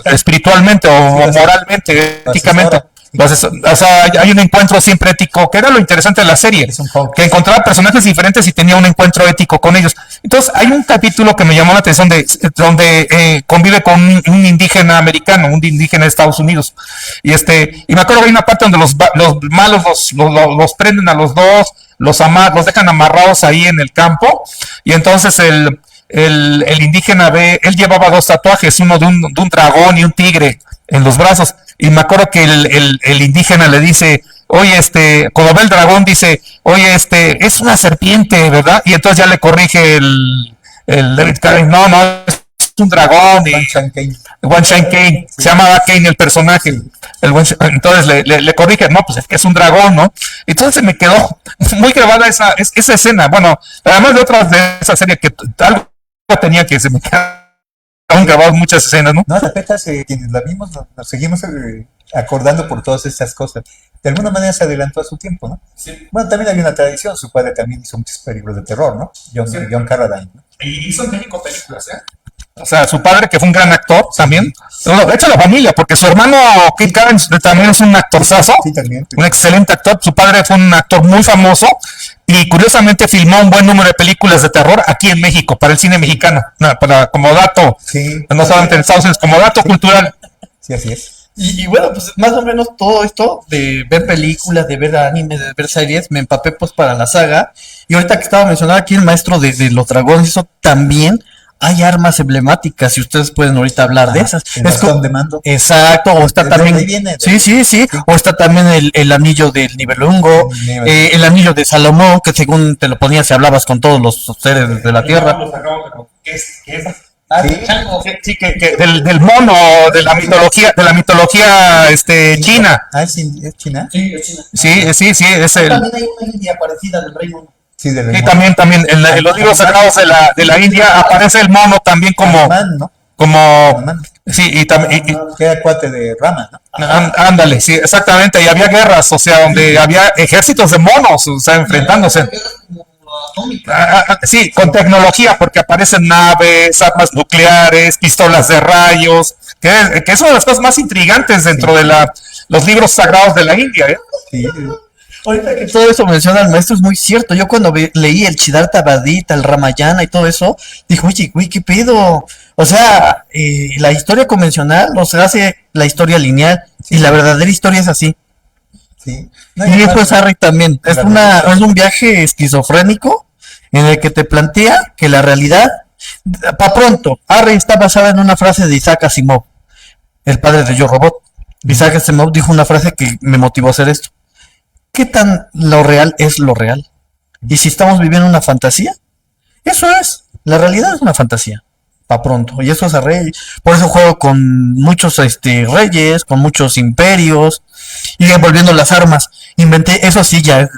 espiritualmente o moralmente, éticamente. Entonces, o sea, hay un encuentro siempre ético, que era lo interesante de la serie, Es un juego. que encontraba personajes diferentes y tenía un encuentro ético con ellos. Entonces, hay un capítulo que me llamó la atención donde convive con un indígena americano, un indígena de Estados Unidos. Y me acuerdo que hay una parte donde los malos los prenden a los dos, los dejan amarrados ahí en el campo, y entonces el indígena él llevaba 2 tatuajes, uno de un dragón y un tigre en los brazos. Y me acuerdo que el indígena le dice, oye, cuando ve el dragón dice, oye, es una serpiente, ¿verdad? Y entonces ya le corrige el David Carradine, no, es un dragón. Wan Shine Kane, se llamaba Kane el personaje. Entonces le corrige, no, pues es que es un dragón, ¿no? Entonces me quedó muy grabada esa escena. Bueno, además de otras de esa serie que algo tenía que se me quedaron grabadas muchas escenas, ¿no? No, repetas, quienes la vimos, nos seguimos acordando por todas estas cosas. De alguna manera se adelantó a su tiempo, ¿no? Sí. Bueno, también hay una tradición, su padre también hizo muchos películas de terror, ¿no? John Carradine, ¿no? Y hizo en México películas, ¿eh? O sea, su padre, que fue un gran actor también. No, de hecho, la familia, porque su hermano Kit Carnes también es un actorzazo, Sí, también. un excelente actor. Su padre fue un actor muy famoso y curiosamente filmó un buen número de películas de terror aquí en México, para el cine mexicano. Como dato, Sí, no solamente en Estados Unidos, como dato cultural. sí, así es. Y bueno, pues más o menos todo esto de ver películas, de ver anime, de ver series, me empapé pues para la saga. Y ahorita que estaba mencionando aquí el maestro de los dragones, eso también hay armas emblemáticas, si ustedes pueden ahorita hablar de esas. El bastón de mando. Exacto, o está Desde también, ahí viene, sí, sí, sí, o está también el anillo del Nibelungo, el anillo de Salomón, que según te lo ponías y hablabas con todos los seres de la tierra. Ah, sí. Sí, del mono, de la mitología china. Ah, ¿es China? Sí, es China. Sí, es el. También hay una India parecida del Reino Unido. Sí, de Y también en los libros sagrados de la India aparece el mono también como, ¿no? como, sí, y también, Que era cuate de Rama, ¿no? ándale, sí, exactamente, y había guerras, o sea, donde había ejércitos de monos, o sea, enfrentándose. Sí, con tecnología, porque aparecen naves, armas nucleares, pistolas de rayos, que es una de las cosas más intrigantes dentro de los libros sagrados de la India, ¿eh? Sí. Ahorita que todo eso menciona el maestro es muy cierto. Yo cuando leí el Siddhartha Vadita, el Ramayana y todo eso, dije, oye, güey, ¿qué pedo? O sea, la historia convencional nos hace la historia lineal y la verdadera historia es así. Sí. No, Y eso además, es Harry también. Es es un viaje esquizofrénico en el que te plantea que la realidad, para pronto, Harry está basada en una frase de Isaac Asimov, el padre de Yo Robot. Isaac Asimov dijo una frase que me motivó a hacer esto. ¿Qué tan lo real es lo real? Y si estamos viviendo una fantasía, eso es. La realidad es una fantasía. Pa' pronto. Y eso es rey. Por eso juego con muchos reyes, con muchos imperios. Y volviendo las armas. Inventé, eso sí ya es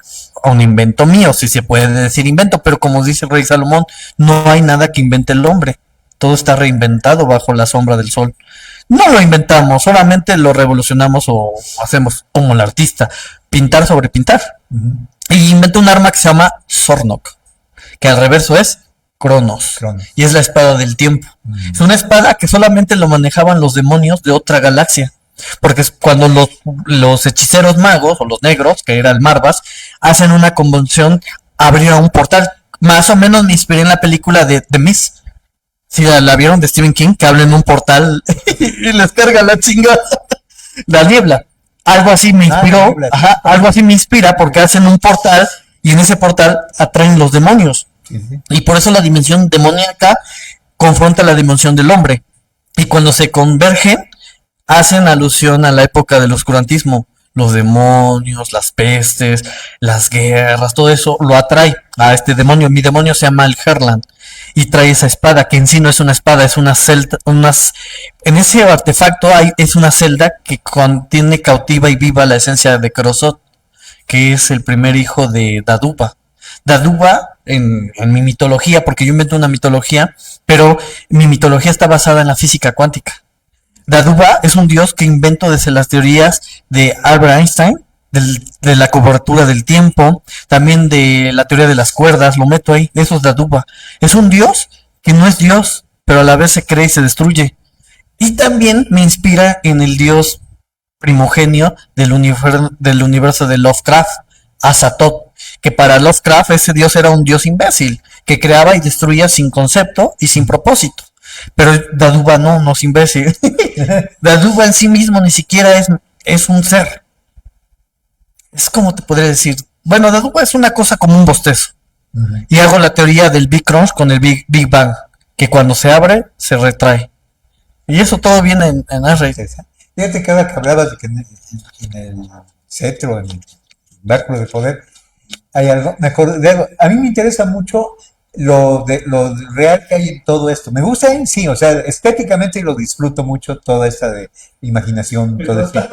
un invento mío, si se puede decir invento, pero como dice el rey Salomón, no hay nada que invente el hombre. Todo está reinventado bajo la sombra del sol. No lo inventamos, solamente lo revolucionamos o hacemos como el artista, pintar sobre pintar. Y inventó un arma que se llama Zornok, que al reverso es Cronos, y es la espada del tiempo. Es una espada que solamente lo manejaban los demonios de otra galaxia, porque es cuando los hechiceros magos, o los negros, que era el Marvas, hacen una convención, abrieron un portal. Más o menos me inspiré en la película de The Mist. Si la vieron de Stephen King, que habla en un portal y les carga la chingada. La niebla. Algo así me inspiró. Ajá, algo así me inspira porque hacen un portal y en ese portal atraen los demonios. Sí, sí. Y por eso la dimensión demoníaca confronta la dimensión del hombre. Y cuando se convergen, hacen alusión a la época del oscurantismo. Los demonios, las pestes, las guerras, todo eso lo atrae a este demonio. Mi demonio se llama el Herland. Y trae esa espada, que en sí no es una espada, es una celda, en ese artefacto es una celda que contiene cautiva y viva la esencia de Krosot, que es el primer hijo de Daduba. Daduba, en mi mitología, porque yo invento una mitología, pero mi mitología está basada en la física cuántica. Daduba es un dios que invento desde las teorías de Albert Einstein, de la cobertura del tiempo, también de la teoría de las cuerdas, lo meto ahí, eso es Daduba. Es un dios que no es dios, pero a la vez se cree y se destruye. Y también me inspira en el dios primogenio del universo de Lovecraft, Azathoth, que para Lovecraft ese dios era un dios imbécil, que creaba y destruía sin concepto y sin propósito. Pero Daduba no es imbécil. Daduba en sí mismo ni siquiera es un ser. Es como te podría decir. Bueno, Daduba es una cosa como un bostezo. Y hago la teoría del Big Crunch con el Big Bang, que cuando se abre, se retrae. Y eso todo viene en R. Fíjate que ahora que hablabas de que en el cetro, en el báculo de poder, hay algo, me acuerdo de algo. A mí me interesa mucho lo real que hay en todo esto. Me gusta en sí, o sea, estéticamente lo disfruto mucho, toda esta de imaginación, todo esto.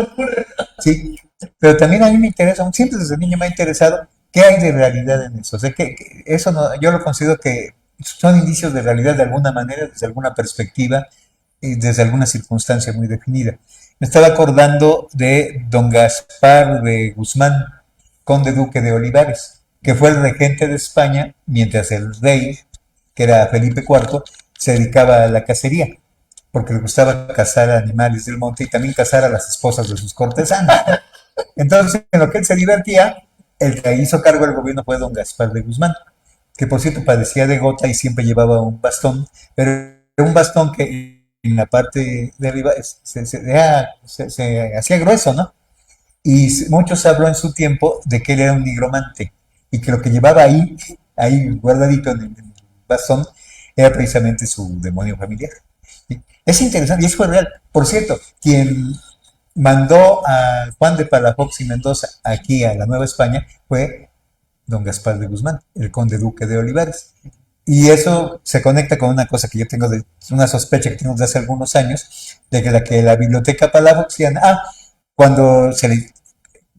Sí, pero también a mí me interesa, siempre desde niño me ha interesado qué hay de realidad en eso. O sea, que eso no, yo lo considero que son indicios de realidad de alguna manera, desde alguna perspectiva y desde alguna circunstancia muy definida. Me estaba acordando de don Gaspar de Guzmán, conde duque de Olivares, que fue el regente de España mientras el rey, que era Felipe IV, se dedicaba a la cacería, porque le gustaba cazar animales del monte y también cazar a las esposas de sus cortesanos. Entonces, en lo que él se divertía, el que hizo cargo del gobierno fue don Gaspar de Guzmán, que por cierto padecía de gota y siempre llevaba un bastón, pero era un bastón que en la parte de arriba se hacía grueso, ¿no? Y mucho se habló en su tiempo de que él era un nigromante y que lo que llevaba ahí guardadito en el bastón, era precisamente su demonio familiar. ¿Sí? Es interesante y eso fue real. Por cierto, quien mandó a Juan de Palafox y Mendoza aquí a la Nueva España fue don Gaspar de Guzmán, el conde duque de Olivares. Y eso se conecta con una cosa que yo tengo, una sospecha que tengo desde hace algunos años, de que la biblioteca palafoxiana,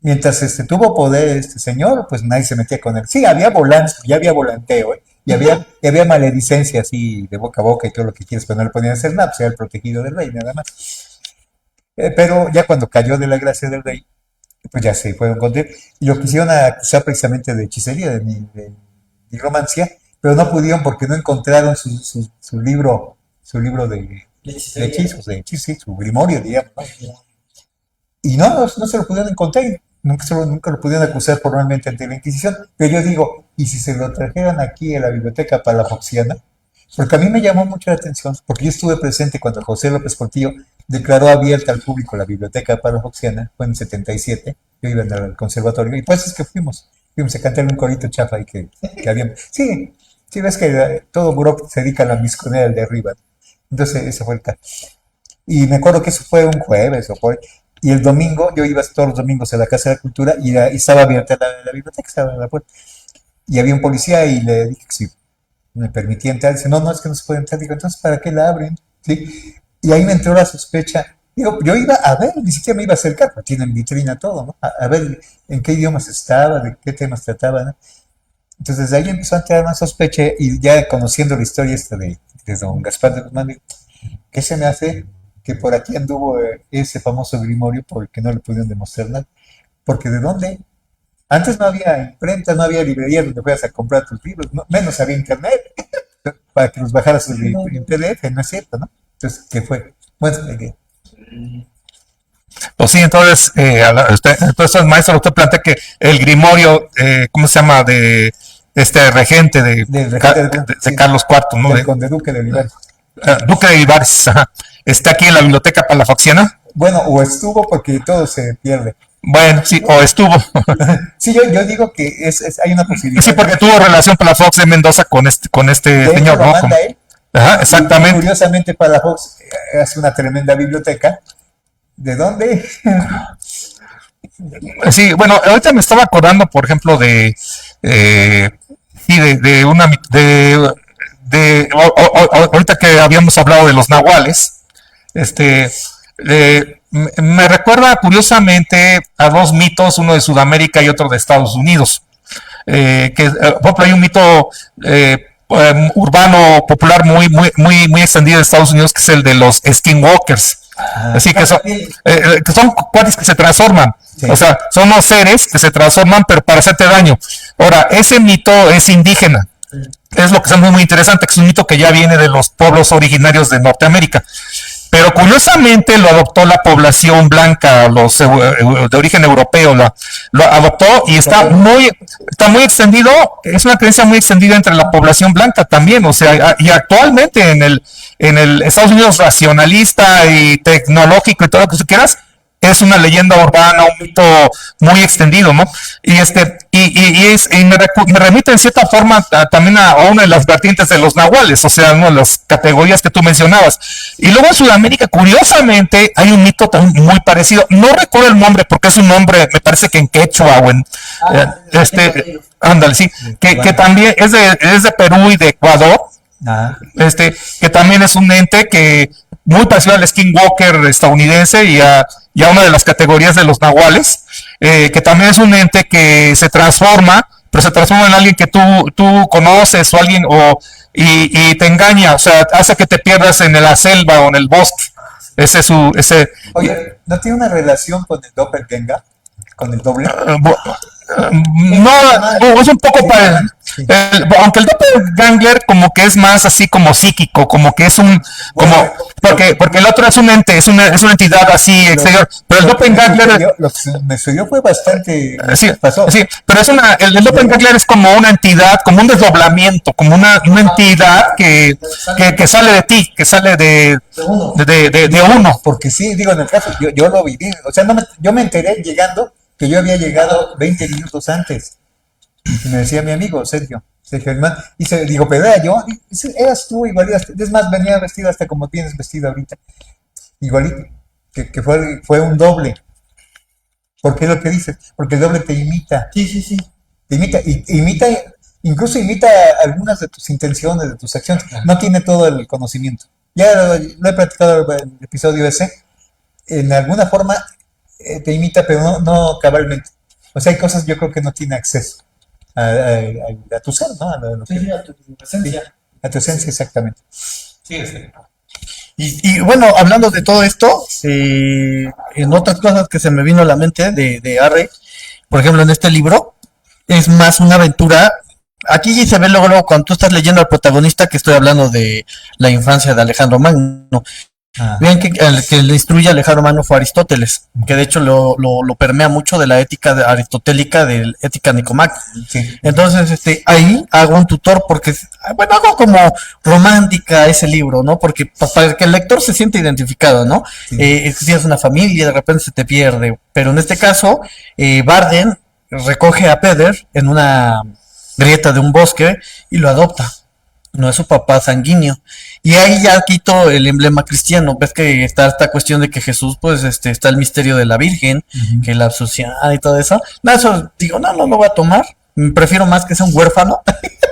mientras tuvo poder este señor, pues nadie se metía con él. Sí, ya había volanteo, y había maledicencia así de boca a boca y todo lo que quieres, pero no le podían hacer nada, pues era el protegido del rey, nada más. Pero ya cuando cayó de la gracia del rey, pues ya se fueron con él, y lo quisieron acusar precisamente de hechicería, de nigromancia, pero no pudieron porque no encontraron su libro de hechizos, sí, su grimorio, digamos, ¿no? Y no se lo pudieron encontrar, nunca lo pudieron acusar formalmente ante la Inquisición. Pero yo digo, ¿y si se lo trajeran aquí a la biblioteca palafoxiana? Porque a mí me llamó mucho la atención, porque yo estuve presente cuando José López Portillo declaró abierta al público la biblioteca palafoxiana, fue en el 77, yo iba al conservatorio, y pues es que fuimos a cantarle un corito chafa y que habíamos. Sí, ves que todo buró se dedica a la misconera de arriba. Entonces, ese fue el caso. Y me acuerdo que eso fue un jueves o por ahí. Y el domingo, yo iba todos los domingos a la Casa de la Cultura y estaba abierta la biblioteca, estaba en la puerta. Y había un policía y le dije que si me permitía entrar. Dice, no, es que no se puede entrar. Digo, entonces, ¿para qué la abren? ¿Sí? Y ahí me entró la sospecha. Digo, yo iba a ver, ni siquiera me iba a acercar, porque tienen vitrina todo, ¿no? A ver en qué idiomas estaba, de qué temas trataba, ¿no? Entonces, de ahí empezó a entrar una sospecha y ya conociendo la historia de don Gaspar de Guzmán, digo, ¿qué se me hace? Que por aquí anduvo ese famoso grimorio por el que no le pudieron demostrar nada. Porque ¿de dónde? Antes no había imprenta, no había librería donde fueras a comprar tus libros, menos había internet para que los bajaras en PDF, no es cierto, ¿no? Entonces, ¿qué fue? Bueno, pues sí, entonces, entonces, maestro, usted plantea que el grimorio, ¿cómo se llama? De este regente de Carlos IV, ¿no? Del conde duque de Olivares. Duque de Olivares, ajá. ¿Está aquí en la biblioteca palafoxiana? Bueno, o estuvo porque todo se pierde. Bueno, sí, o estuvo. Sí, yo digo que hay una posibilidad. Sí, porque tuvo relación Palafox de Mendoza con este señor, lo ¿no? manda él. Ajá, exactamente. Y curiosamente, Palafox hace una tremenda biblioteca. ¿De dónde? Sí, bueno, ahorita me estaba acordando, por ejemplo, ahorita que habíamos hablado de los nahuales, me recuerda curiosamente a dos mitos, uno de Sudamérica y otro de Estados Unidos. Por ejemplo, hay un mito urbano popular muy extendido de Estados Unidos, que es el de los skinwalkers. Así que son cuates que se transforman, sí. O sea, son los seres que se transforman pero para hacerte daño. Ahora, ese mito es indígena, es lo que es muy interesante, que es un mito que ya viene de los pueblos originarios de Norteamérica, pero curiosamente lo adoptó la población blanca, los de origen europeo, lo adoptó y está muy extendido, es una creencia muy extendida entre la población blanca también, o sea, y actualmente en el Estados Unidos racionalista y tecnológico y todo lo que tú quieras, es una leyenda urbana, un mito muy extendido, ¿no? Y me remite en cierta forma también a una de las vertientes de los nahuales, o sea, una de las categorías que tú mencionabas. Y luego en Sudamérica, curiosamente, hay un mito también muy parecido. No recuerdo el nombre porque es un nombre, me parece que en quechua o en ándale, sí, que también es de Perú y de Ecuador. Que también es un ente que muy parecido al skinwalker estadounidense y a una de las categorías de los nahuales, que también es un ente que se transforma, pero se transforma en alguien que tú conoces o alguien y te engaña, o sea, hace que te pierdas en la selva o en el bosque. Oye, ¿no tiene una relación con el doppelganger? ¿Con el doble? No, es un poco para aunque el doppelganger como que es más así como psíquico, como que es porque el otro es un ente, es una entidad así exterior, pero el doppelganger Lo que me sucedió fue bastante. sí, Pasó. sí, pero el doppelganger es como una entidad, como un desdoblamiento, como una entidad que sale de ti, que sale de uno. Porque sí, digo, en el caso, yo lo viví. O sea, yo me enteré llegando que yo había llegado 20 minutos antes. Y me decía mi amigo Sergio Germán. Digo, pero era yo. Dice, eras tú igualito. Es más, venía vestido hasta como tienes vestido ahorita. Igualito. Que fue un doble. ¿Por qué lo que dices? Porque el doble te imita. Sí. Te imita, incluso imita algunas de tus intenciones, de tus acciones. No tiene todo el conocimiento. Ya lo he platicado en el episodio ese. En alguna forma te imita, pero no cabalmente. O sea, hay cosas yo creo que no tiene acceso a tu ser, ¿no? Sí, a tu esencia. A tu esencia, exactamente. Sí, Y bueno, hablando de todo esto, en otras cosas que se me vino a la mente de Arre, por ejemplo, en este libro, es más una aventura. Aquí se ve luego cuando tú estás leyendo al protagonista, que estoy hablando de la infancia de Alejandro Magno. Ven que el que le instruye a Alejandro Magno fue Aristóteles, que de hecho lo permea mucho de la ética aristotélica, de la ética nicomaquia. Sí. Entonces, ahí hago un tutor porque, bueno, hago como romántica ese libro, ¿no? Porque para que el lector se sienta identificado, ¿no? Sí. Tienes una familia y de repente se te pierde. Pero en este caso, Barden recoge a Peder en una grieta de un bosque y lo adopta. No es su papá sanguíneo. Y ahí ya quito el emblema cristiano. Ves que está esta cuestión de que Jesús, pues, está el misterio de la Virgen, que la absución y todo eso. No, eso digo, no lo voy a tomar. Prefiero más que sea un huérfano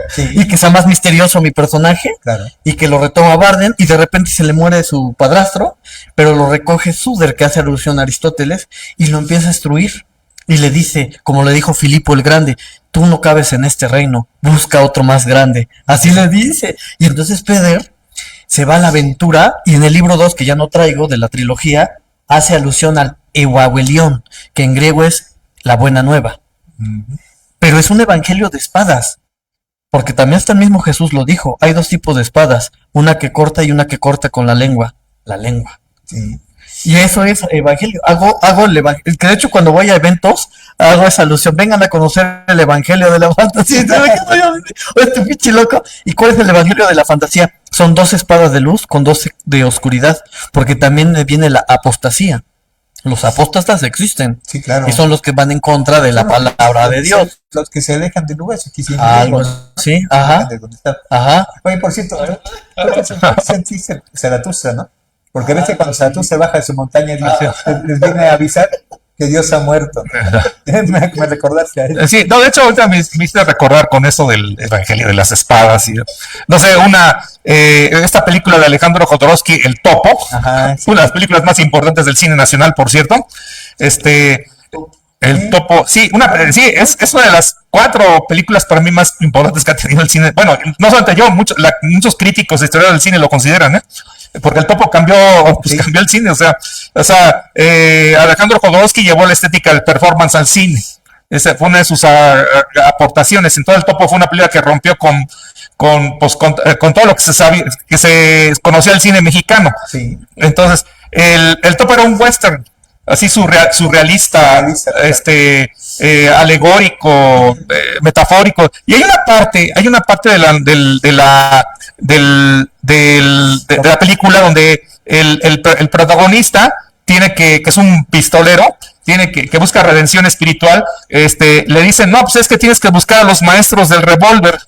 Sí. y que sea más misterioso mi personaje. Claro. Y que lo retoma Barden y de repente se le muere su padrastro, pero lo recoge Suder, que hace alusión a Aristóteles, y lo empieza a instruir. Y le dice, como le dijo Filipo el Grande, tú no cabes en este reino, busca otro más grande. Así le dice. Y entonces Peder se va a la aventura, y en el libro 2, que ya no traigo, de la trilogía, hace alusión al Evangelion, que en griego es la buena nueva. Pero es un evangelio de espadas, porque también hasta el mismo Jesús lo dijo, hay dos tipos de espadas, una que corta y una que corta con la lengua. Sí. Y eso es evangelio. Hago el evangelio. Que de hecho, cuando voy a eventos, hago esa alusión. Vengan a conocer el evangelio de la fantasía. Este pinche loco. ¿Y cuál es el evangelio de la fantasía? Son 2 espadas de luz con 2 de oscuridad. Porque también viene la apostasía. Los apóstatas existen. Sí, claro. Y son los que van en contra de la palabra de Dios. Los que se alejan del lugar. Algo así. Ajá. Ajá. Oye, por cierto, sentí Zaratustra, ¿no? Porque ves que cuando Zaratustra baja de su montaña les viene a avisar que Dios ha muerto. Me recordaste a él. Sí, no, de hecho ahorita me hiciste recordar con eso del Evangelio de las Espadas y no sé, esta película de Alejandro Jodorowsky, El Topo, Ajá, sí. una de las películas más importantes del cine nacional, por cierto. El Topo, sí, es una de las 4 películas para mí más importantes que ha tenido el cine. Bueno, no solamente yo, muchos críticos de historia del cine lo consideran, ¿eh? Porque el Topo cambió el cine, o sea, Alejandro Jodorowsky llevó la estética del performance al cine. Esa fue una de sus aportaciones. Entonces el Topo fue una película que rompió con todo lo que se sabía, que se conocía del cine mexicano. Sí. Entonces, el Topo era un western, así surrealista, alegórico, metafórico. Y hay una parte de la película donde el protagonista que es un pistolero, que busca redención espiritual, le dicen, no, pues es que tienes que buscar a los maestros del revólver.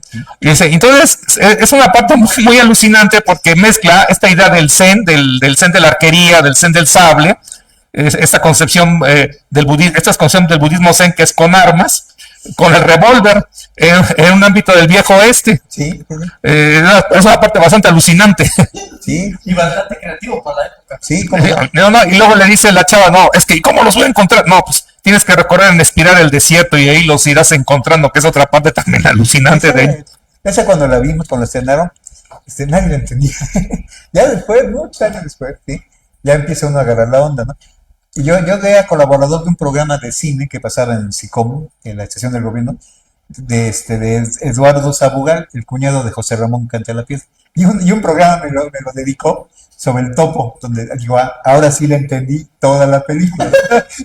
Y entonces es una parte muy, muy alucinante porque mezcla esta idea del zen, del zen de la arquería, del zen del sable, esta concepción del budismo zen, que es con armas, con el revólver, en un ámbito del viejo oeste. Sí. Es una parte bastante alucinante. Sí. Y bastante creativo para la época. Sí, como Y luego le dice la chava, no, es que ¿cómo los voy a encontrar? No, pues tienes que recorrer en espiral el desierto y ahí los irás encontrando, que es otra parte también alucinante de él. Esa cuando la vimos, cuando la estrenaron, nadie la entendía. Ya después, muchos años después, sí, ya empieza uno a agarrar la onda, ¿no? Yo era colaborador de un programa de cine que pasaba en SICOM, en la estación del gobierno, de Eduardo Sabugal, el cuñado de José Ramón Cantalapiedra. Y un programa me lo dedicó sobre el topo, donde digo, ahora sí le entendí toda la película.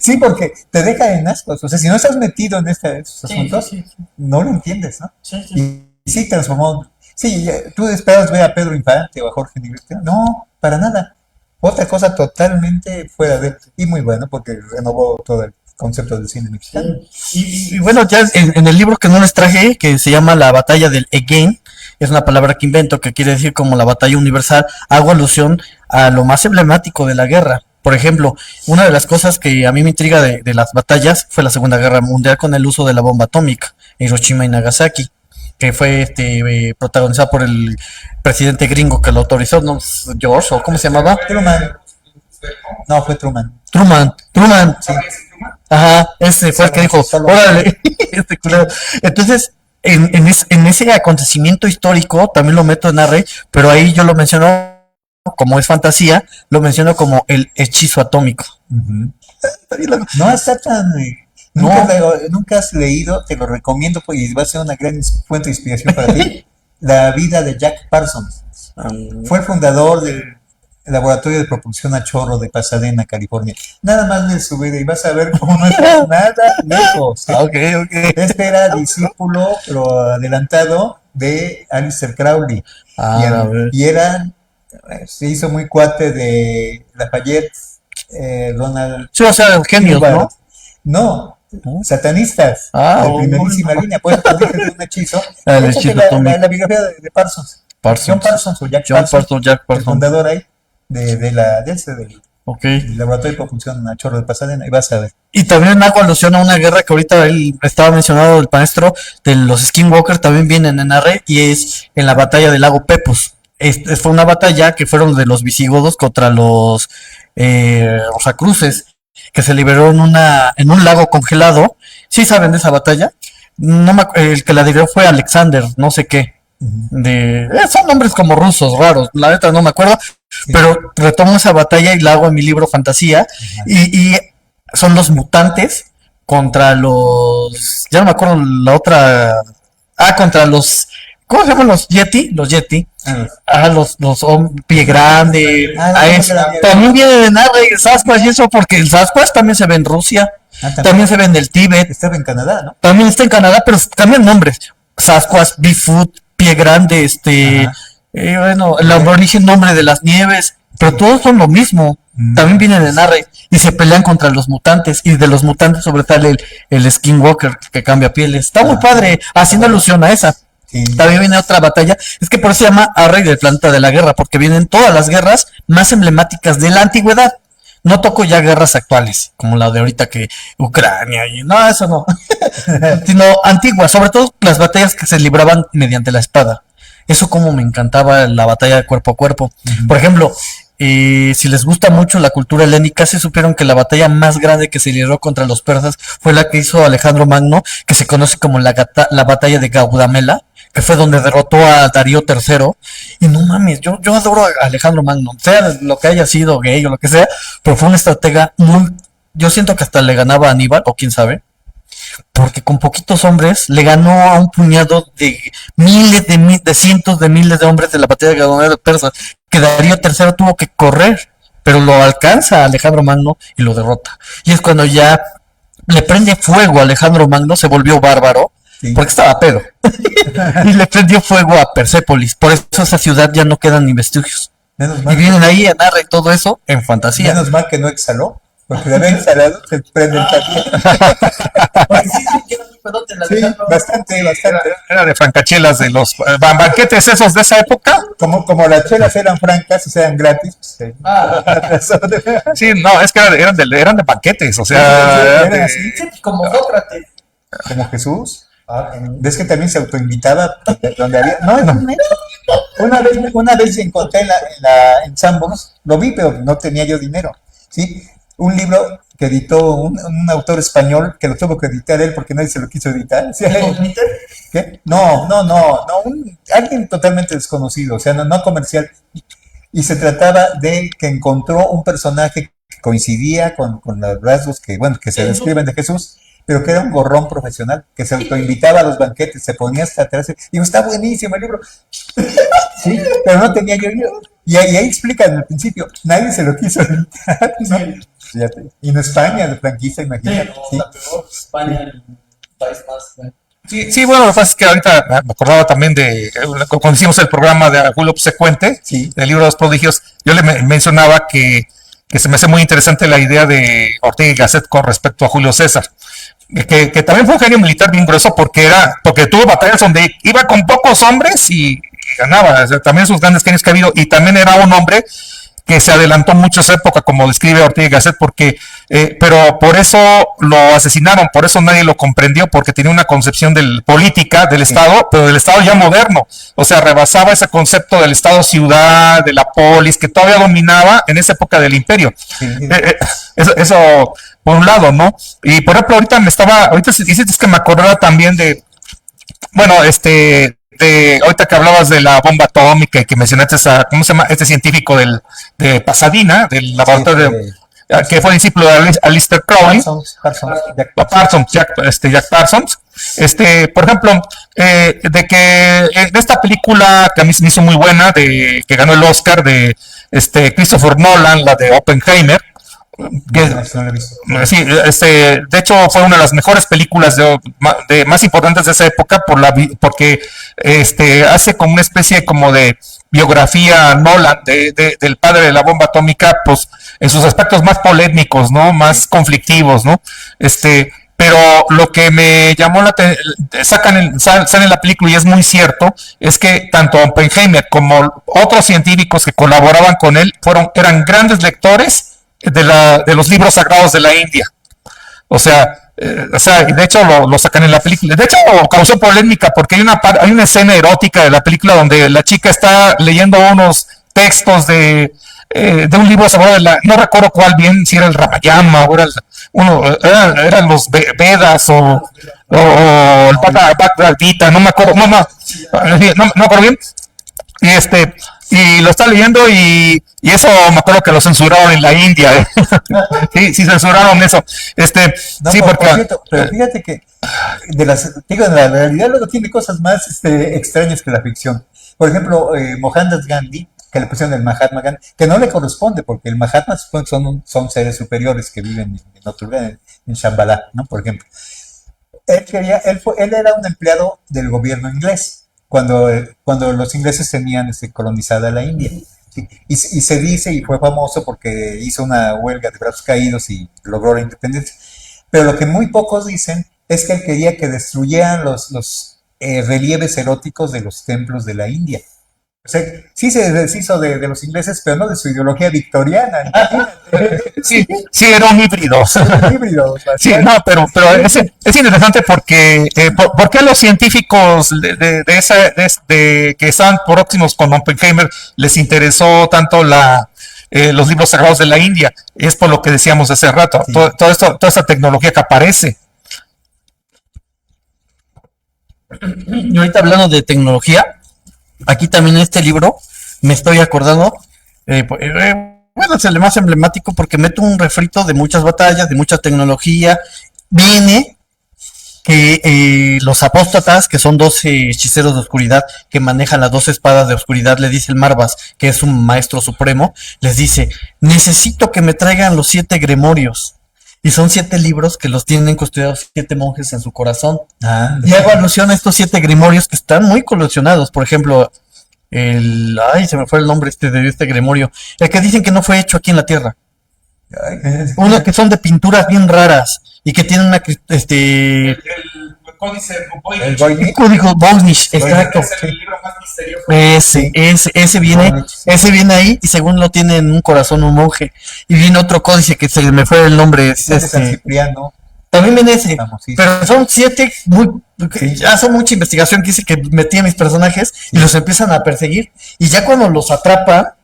Sí, porque te deja en ascuas. O sea, si no estás metido en estos asuntos, no lo entiendes, ¿no? Sí, sí. Y sí transformó. Sí, tú esperas ver a Pedro Infante o a Jorge Negrete. No, para nada. Otra cosa totalmente fuera de. Y muy bueno, porque renovó todo el concepto del cine mexicano. Y bueno, ya en el libro que no les traje, que se llama La batalla del Again, es una palabra que invento que quiere decir como la batalla universal, hago alusión a lo más emblemático de la guerra. Por ejemplo, una de las cosas que a mí me intriga de las batallas fue la Segunda Guerra Mundial con el uso de la bomba atómica, Hiroshima y Nagasaki, que fue protagonizada por el presidente gringo que lo autorizó, ¿no? George, o ¿cómo se llamaba? Truman. No, fue Truman. Truman. Sí. Ajá, ese fue el que dijo, Solo. órale, este culero. Entonces, en ese acontecimiento histórico, también lo meto en array, pero ahí yo lo menciono, como es fantasía, lo menciono como el hechizo atómico. Ujú. No está tan. Nunca has leído, te lo recomiendo, pues, y va a ser una gran fuente de inspiración para ti. La vida de Jack Parsons. Fue el fundador del Laboratorio de Propulsión a Chorro de Pasadena, California. Nada más de su vida y vas a ver cómo no está nada lejos. Ok. Este era discípulo, pero adelantado, de Aleister Crowley. A ver. Se hizo muy cuate de Lafayette, Ronald. Sí, o sea, genios, ¿no? No, satanistas, Ah, de primerísima línea. Pues te dije de un hechizo. El Échate hechizo la atómico. biografía de Parsons. John Parsons o Jack John Parsons, Parsons, Jack el Parsons. fundador ahí del Ok. Laboratorio de Propulsión a Chorro de Pasadena. Y vas a ver. Y también hago alusión a una guerra que ahorita él estaba mencionado, el maestro de los Skinwalker también vienen en array y es en la batalla del lago Pepus. Fue una batalla que fueron de los visigodos contra los rosacruces, que se liberó en un lago congelado. ¿Sí saben de esa batalla? No el que la lideró fue Alexander, no sé qué. Son nombres como rusos raros, la neta no me acuerdo, pero retomo esa batalla y la hago en mi libro Fantasía y son los mutantes contra ya no me acuerdo la otra, contra los, ¿cómo se llaman los Yeti? Los Yeti, los pie grande, también viene de nada el Sasquatch y eso porque el Sasquatch también se ve en Rusia, también se ve en el Tíbet, Estaba en Canadá, ¿no? también está en Canadá, pero cambian nombres, Sasquatch, Bigfoot, pie grande, bueno, el aborigen nombre de las nieves, pero todos son lo mismo, también vienen en array y se pelean contra los mutantes y de los mutantes sobresale el Skinwalker que cambia pieles, está muy padre, haciendo alusión a esa. Sí. También viene otra batalla, es que por eso se llama Array del planeta de la guerra, porque vienen todas las guerras más emblemáticas de la antigüedad. No toco ya guerras actuales, como la de ahorita que Ucrania y no, eso no, sino antiguas, sobre todo las batallas que se libraban mediante la espada. Eso como me encantaba la batalla de cuerpo a cuerpo. Por ejemplo, si les gusta mucho la cultura helénica, se supieron que la batalla más grande que se libró contra los persas fue la que hizo Alejandro Magno, que se conoce como la batalla de Gaugamela, que fue donde derrotó a Darío III. Y no mames, yo adoro a Alejandro Magno, sea lo que haya sido, gay o lo que sea, pero fue una estratega yo siento que hasta le ganaba a Aníbal, o quién sabe, porque con poquitos hombres le ganó a un puñado de de cientos de miles de hombres de la batalla de Gaugamela de persas, que Darío III tuvo que correr, pero lo alcanza a Alejandro Magno y lo derrota. Y es cuando ya le prende fuego a Alejandro Magno, se volvió bárbaro, Sí. porque estaba pedo, y le prendió fuego a Persépolis, por eso esa ciudad ya no quedan ni vestigios. Menos Y mal, vienen ahí a narrar todo eso en fantasía. menos mal que no exhaló, porque de haber exhalado se prende el taquillo. Porque sí, queda muy pedote la Sí, Alejandro. bastante. Era de francachelas de los banquetes esos de esa época. Como las chelas eran francas, o sea, eran gratis, pues, Sí, no, es que eran de banquetes, o sea, eran de- así, Sí, como Sócrates. como Jesús. ¿Ves que también se autoinvitaba donde había? No, no. Una vez encontré en Sanborns, lo vi, pero no tenía yo dinero. ¿Sí? Un libro que editó un autor español que lo tuvo que editar él porque nadie se lo quiso editar. ¿Sí? ¿Qué? No, alguien totalmente desconocido, o sea, no comercial. Y se trataba de que encontró un personaje coincidía con los rasgos que, bueno, que se describen de Jesús, pero que era un gorrón profesional, que se autoinvitaba a los banquetes, se ponía hasta atrás, y digo, está buenísimo el libro, sí, pero no tenía yo, y ahí explican al principio, nadie se lo quiso editar, ¿no? Y en España, de franquicia, imagínate. No, la peor, España, el país más. Sí, sí, bueno, lo que pasa es que ahorita me acordaba también de cuando hicimos el programa de Julio Obsecuente, Sí. del libro de los prodigios, yo le mencionaba que se me hace muy interesante la idea de Ortega y Gasset con respecto a Julio César. Que también fue un genio militar bien grueso porque tuvo batallas donde iba con pocos hombres y ganaba. O sea, también sus grandes genios que ha habido, y también era un hombre que se adelantó mucho a esa época, como describe Ortega y Gasset, pero por eso lo asesinaron, por eso nadie lo comprendió, porque tenía una concepción política del Estado, pero del Estado ya moderno, o sea, rebasaba ese concepto del Estado-ciudad, de la polis, que todavía dominaba en esa época del imperio. Sí. Eso por un lado, ¿no? Y por ejemplo, ahorita hiciste que me acordara también bueno, ahorita que hablabas de la bomba atómica y que mencionaste ¿cómo se llama? Este científico de Pasadena, del laboratorio que fue discípulo de Aleister Crowley, Jack Parsons. Por ejemplo, de que en esta película que a mí se me hizo muy buena, que ganó el Oscar, de Christopher Nolan, la de Oppenheimer, sí, de hecho fue una de las mejores películas más importantes de esa época porque hace como una especie como de biografía Nolan del padre de la bomba atómica, pues en sus aspectos más polémicos, ¿no? Más conflictivos, ¿no? Pero lo que me llamó sale en la película y es muy cierto, es que tanto Oppenheimer como otros científicos que colaboraban con él eran grandes lectores de los libros sagrados de la India. O sea, y de hecho lo sacan en la película. De hecho, causó polémica porque hay una escena erótica de la película donde la chica está leyendo unos textos de un libro sagrado no recuerdo cuál bien, si era el Ramayana o eran los Vedas o el Bhagavad Gita, no me acuerdo, no me acuerdo bien. Y lo está leyendo y eso me acuerdo que lo censuraron en la India, ¿eh? Sí, censuraron eso. No, sí, porque... por cierto, pero fíjate que la realidad luego tiene cosas más extrañas que la ficción. Por ejemplo, Mohandas Gandhi, que le pusieron el Mahatma Gandhi, que no le corresponde, porque el Mahatma supone que son seres superiores que viven en otro lugar, en Shambhala, ¿no? Por ejemplo. Él era un empleado del gobierno inglés cuando los ingleses tenían colonizada la India. ¿Sí? Y se dice, y fue famoso porque hizo una huelga de brazos caídos y logró la independencia. Pero lo que muy pocos dicen es que él quería que destruyeran los relieves eróticos de los templos de la India. O sea, sí se deshizo de los ingleses, pero no de su ideología victoriana. Sí, era un híbrido. Sí, no, pero es interesante porque ¿por qué a los científicos que estaban próximos con Oppenheimer les interesó tanto los libros sagrados de la India? Es por lo que decíamos hace rato, sí. Todo esto, toda esa tecnología que aparece. Y ahorita hablando de tecnología, aquí también en este libro me estoy acordando, bueno, es el más emblemático porque mete un refrito de muchas batallas, de mucha tecnología. Viene que los apóstatas, que son 12 hechiceros de oscuridad que manejan las 12 espadas de oscuridad, le dice el Marvas, que es un maestro supremo, les dice, necesito que me traigan los 7 gremorios. Y son 7 libros que los tienen custodiados 7 monjes en su corazón. Y hago alusión a estos 7 grimorios que están muy coleccionados. Por ejemplo, se me fue el nombre de este grimorio. El que dicen que no fue hecho aquí en la Tierra. Uno que son de pinturas bien raras y que tienen una el códice Voynich, exacto. Es el libro más misterioso. Ese viene ahí y según lo tiene en un corazón un monje. Y viene otro códice que se me fue el nombre. San Cipriano. También viene ese. Pero son 7 ya son mucha investigación que hice que metí a mis personajes y los empiezan a perseguir. Y ya cuando los atrapa,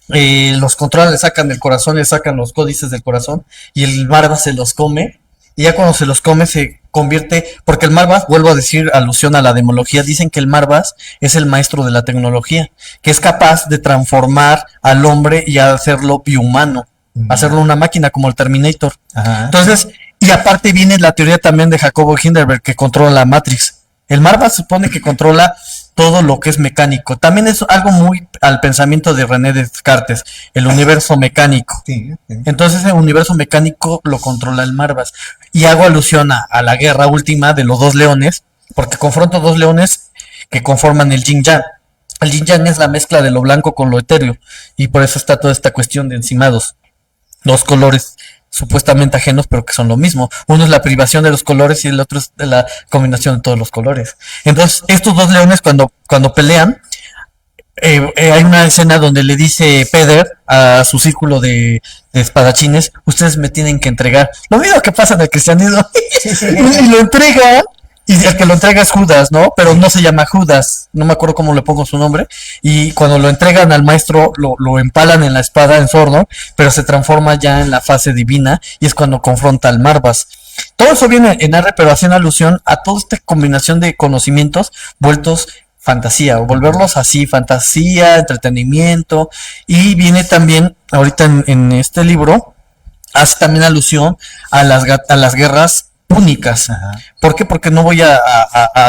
los controlan, le sacan del corazón, le sacan los códices del corazón y el Marvas se los come. Y ya cuando se los come se convierte, porque el Marvas, vuelvo a decir, alusión a la demología, dicen que el Marvas es el maestro de la tecnología, que es capaz de transformar al hombre y hacerlo bihumano. hacerlo una máquina como el Terminator. Ajá. Entonces, y aparte viene la teoría también de Jacobo Hindenburg que controla la Matrix. El Marvel supone que controla todo lo que es mecánico. También es algo muy al pensamiento de René Descartes, el universo mecánico. Sí, sí. Entonces el universo mecánico lo controla el Marvas. Y hago alusión a la guerra última de los dos leones, porque confronto dos leones que conforman el Yin Yang. El Yin Yang es la mezcla de lo blanco con lo etéreo, y por eso está toda esta cuestión de encimados. Dos colores supuestamente ajenos, pero que son lo mismo. Uno es la privación de los colores y el otro es de la combinación de todos los colores. Entonces, estos dos leones cuando pelean, hay una escena donde le dice Peder a su círculo de espadachines, ustedes me tienen que entregar. Lo mismo que pasa en el cristianismo. Y lo entrega, y el que lo entrega es Judas, ¿no? Pero no se llama Judas, no me acuerdo cómo le pongo su nombre. Y cuando lo entregan al maestro, lo empalan en la espada en Sorno, pero se transforma ya en la fase divina, y es cuando confronta al Marvas. Todo eso viene en R, pero hace una alusión a toda esta combinación de conocimientos vueltos fantasía, o volverlos así, fantasía, entretenimiento, y viene también, ahorita en este libro, hace también alusión a las guerras púnicas. Ajá. ¿Por qué? Porque no voy a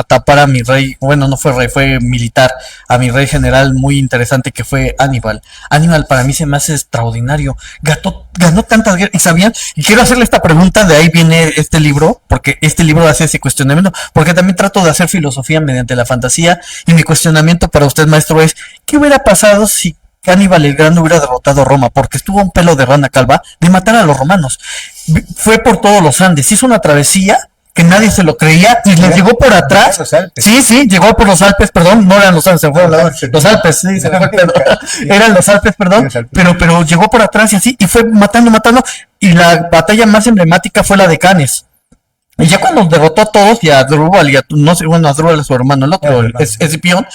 tapar a mi rey, bueno, no fue rey, fue militar, a mi rey general muy interesante que fue Aníbal. Aníbal para mí se me hace extraordinario, ganó tantas guerras, y sabían, y quiero hacerle esta pregunta, de ahí viene este libro, porque este libro hace ese cuestionamiento, porque también trato de hacer filosofía mediante la fantasía, y mi cuestionamiento para usted, maestro, es, ¿qué hubiera pasado si Aníbal el Grande hubiera derrotado a Roma? Porque estuvo a un pelo de rana calva de matar a los romanos. Fue por todos los Andes, hizo una travesía que nadie se lo creía y le llegó por atrás. Los Alpes. Sí, llegó por los Alpes, perdón, no eran los Andes, se fueron los Alpes, sí, se me fue el pedo. Eran los Alpes, perdón, Los Alpes. pero llegó por atrás y así, y fue matando, y la batalla más emblemática fue la de Cannes. Y ya cuando derrotó a todos, y a Drubal, y a, no sé, bueno, a Drubal es su hermano, el otro, Escipión,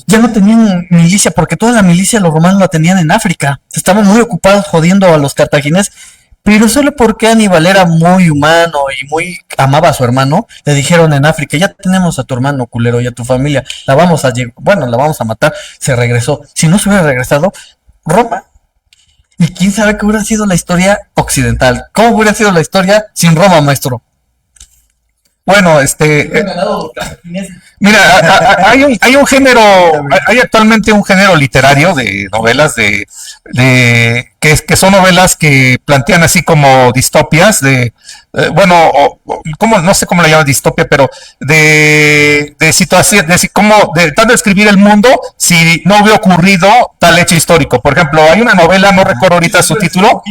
ya no tenían milicia, porque toda la milicia los romanos la tenían en África. Estaban muy ocupados jodiendo a los cartagineses, pero solo porque Aníbal era muy humano y muy amaba a su hermano, le dijeron en África, ya tenemos a tu hermano culero y a tu familia, la vamos a matar. Se regresó. Si no se hubiera regresado, Roma. Y quién sabe qué hubiera sido la historia occidental. ¿Cómo hubiera sido la historia sin Roma, maestro? Bueno, Han ganado los cartagineses. mira, hay un género, hay actualmente un género literario de novelas que son novelas que plantean así como distopias no sé cómo la llaman distopia, pero de situación, de tal de describir el mundo si no hubiera ocurrido tal hecho histórico. Por ejemplo, hay una novela, no recuerdo ahorita su título,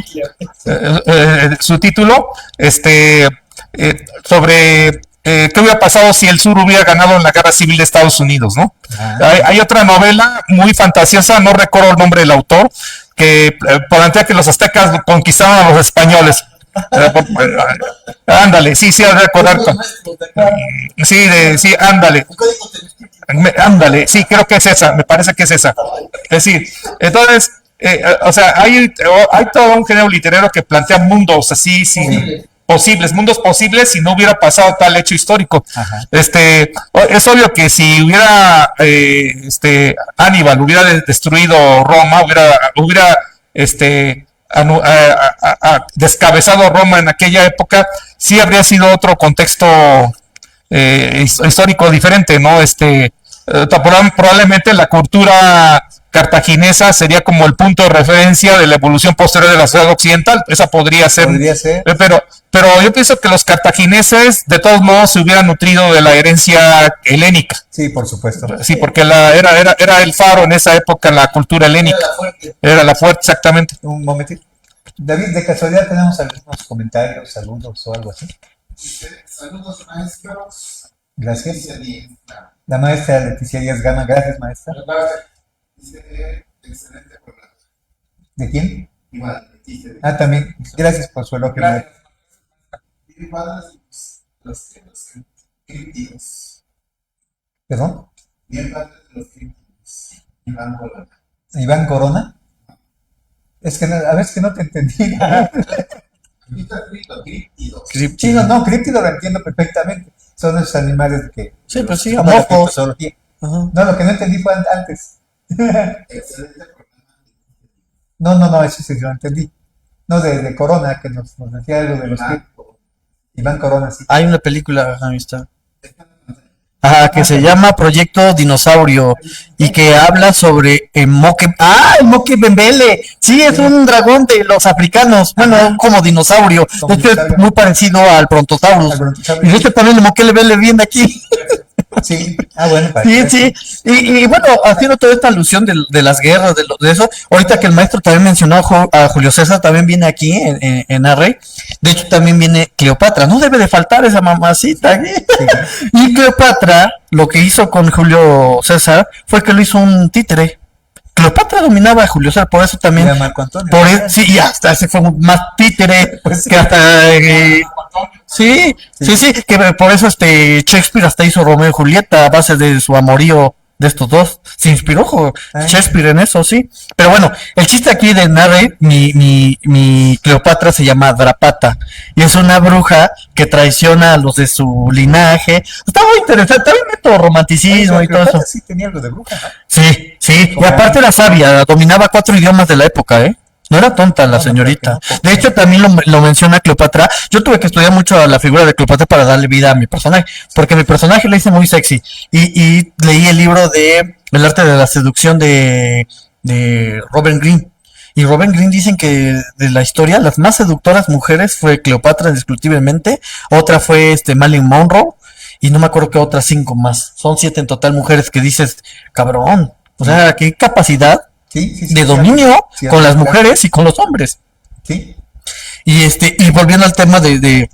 sobre qué hubiera pasado si el sur hubiera ganado en la guerra civil de Estados Unidos, ¿no? Hay otra novela muy fantasiosa, no recuerdo el nombre del autor, que plantea que los aztecas conquistaron a los españoles. Ándale, sí, hay que recordar. Sí, ándale. Ándale, sí, creo que es esa, me parece que es esa. Es decir, entonces, o sea, hay todo un género literario que plantea mundos así, mundos posibles si no hubiera pasado tal hecho histórico. Ajá. Es obvio que si hubiera Aníbal hubiera destruido Roma, hubiera descabezado Roma en aquella época, sí habría sido otro contexto histórico diferente, ¿no? Probablemente la cultura cartaginesa sería como el punto de referencia de la evolución posterior de la sociedad occidental. Esa podría ser. Pero yo pienso que los cartagineses de todos modos se hubieran nutrido de la herencia helénica. Sí, por supuesto. Sí, porque era el faro en esa época, la cultura helénica. Era la fuerte, exactamente. Un momentito. David, de casualidad tenemos algunos comentarios, saludos o algo así. Saludos, maestros. Gracias. Leticia Díaz. La maestra Leticia Díaz Gama, gracias maestra. Dice, excelente programa. ¿De quién? Igual, Leticia Díaz. También. Gracias por su elogio. Gracias. Bien padres los críptidos. ¿Perdón? Bien padres los críptidos. Iván Corona. Iván Corona. Es que a ver, es que no te entendí. Aquí está escrito críptidos. Sí, no, críptido lo entiendo perfectamente. Son esos animales que... Sí, pues sí, como la amorfos. criptozoología. Ajá. No, lo que no entendí fue antes. Excelente programa. No, eso sí, yo no entendí. No, de Corona, que nos decía algo de los que... Iván Corona, sí. Hay una película, ahí está. Ajá, que se llama Proyecto Dinosaurio y que habla sobre el Moke. ¡Ah! El Moke Bembele. Sí, es un dragón de los africanos. Bueno, como dinosaurio. Como De hecho, es dinosaurio. muy parecido al Brontosaurus. Al Brontosaurio. Y de hecho, también el Moke Bembele viene aquí. Sí, bueno, para Sí, que- sí. Y bueno, haciendo toda esta alusión de las guerras, de eso, ahorita que el maestro también mencionó a Julio César, también viene aquí en Arrey. De hecho, también viene Cleopatra. No debe de faltar esa mamacita aquí. Y Cleopatra, lo que hizo con Julio César fue que lo hizo un títere. Cleopatra dominaba a Julio César, por eso también. Mira, Marco Antonio. Sí, y hasta se fue más títere Pues sí. que hasta. Sí, sí, que por eso Shakespeare hasta hizo Romeo y Julieta a base de su amorío de estos dos. Se inspiró Shakespeare en eso, sí. Pero bueno, el chiste aquí de Narre, mi Cleopatra se llama Drapata y es una bruja que traiciona a los de su linaje. Está muy interesante, también meto romanticismo y todo eso. Sí, tenía algo de bruja, ¿no? Sí, sí, y aparte era sabia, dominaba 4 idiomas de la época, ¿eh? No era tonta la No, señorita. no, no. De hecho, también lo menciona Cleopatra. Yo tuve que estudiar mucho a la figura de Cleopatra para darle vida a mi personaje, porque mi personaje le hice muy sexy. Y leí el libro de El arte de la seducción de Robert Greene. Y Robert Greene dicen que de la historia, las más seductoras mujeres fue Cleopatra indiscutiblemente, otra fue Marilyn Monroe, y no me acuerdo qué otras 5 más. Son 7 en total mujeres que dices, cabrón, o sea, qué capacidad Sí, sí, sí, de sí, dominio sí, con las claro. mujeres y con los hombres. Sí, Y volviendo al tema de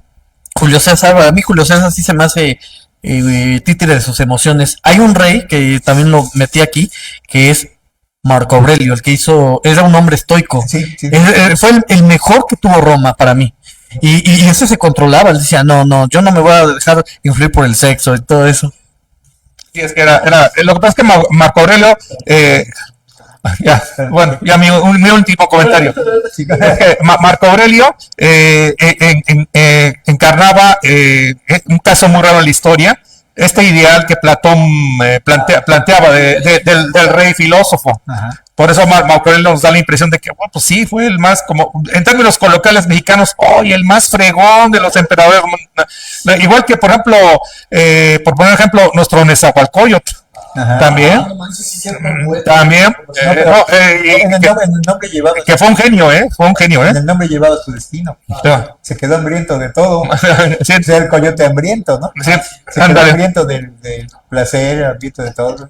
Julio César, a mí Julio César sí se me hace títere de sus emociones. Hay un rey que también lo metí aquí, que es Marco Aurelio, el que era un hombre estoico. sí, sí. Fue el mejor que tuvo Roma para mí. Y ese se controlaba, él decía, no, yo no me voy a dejar influir por el sexo y todo eso. Sí, es que lo que pasa es que Marco Aurelio, ya, bueno, ya mi último comentario. Sí, Es que Marco Aurelio encarnaba un caso muy raro en la historia, este ideal que Platón planteaba del rey filósofo. Ajá. Por eso Marco Aurelio nos da la impresión de que, bueno, pues sí, fue el más, como en términos coloquiales mexicanos, hoy el más fregón de los emperadores. Igual que, por ejemplo, por poner ejemplo, nuestro Nezahualcóyotl. Ajá. También, No manches, sí, cierto, poeta. también, pero en el nombre llevado, que fue un genio, fue un genio, en el nombre llevado a su destino. Ya. Se quedó hambriento de todo. Sí, O sea, el coyote hambriento, ¿no? sí, Se quedó ándale. hambriento del placer, hambriento de todo.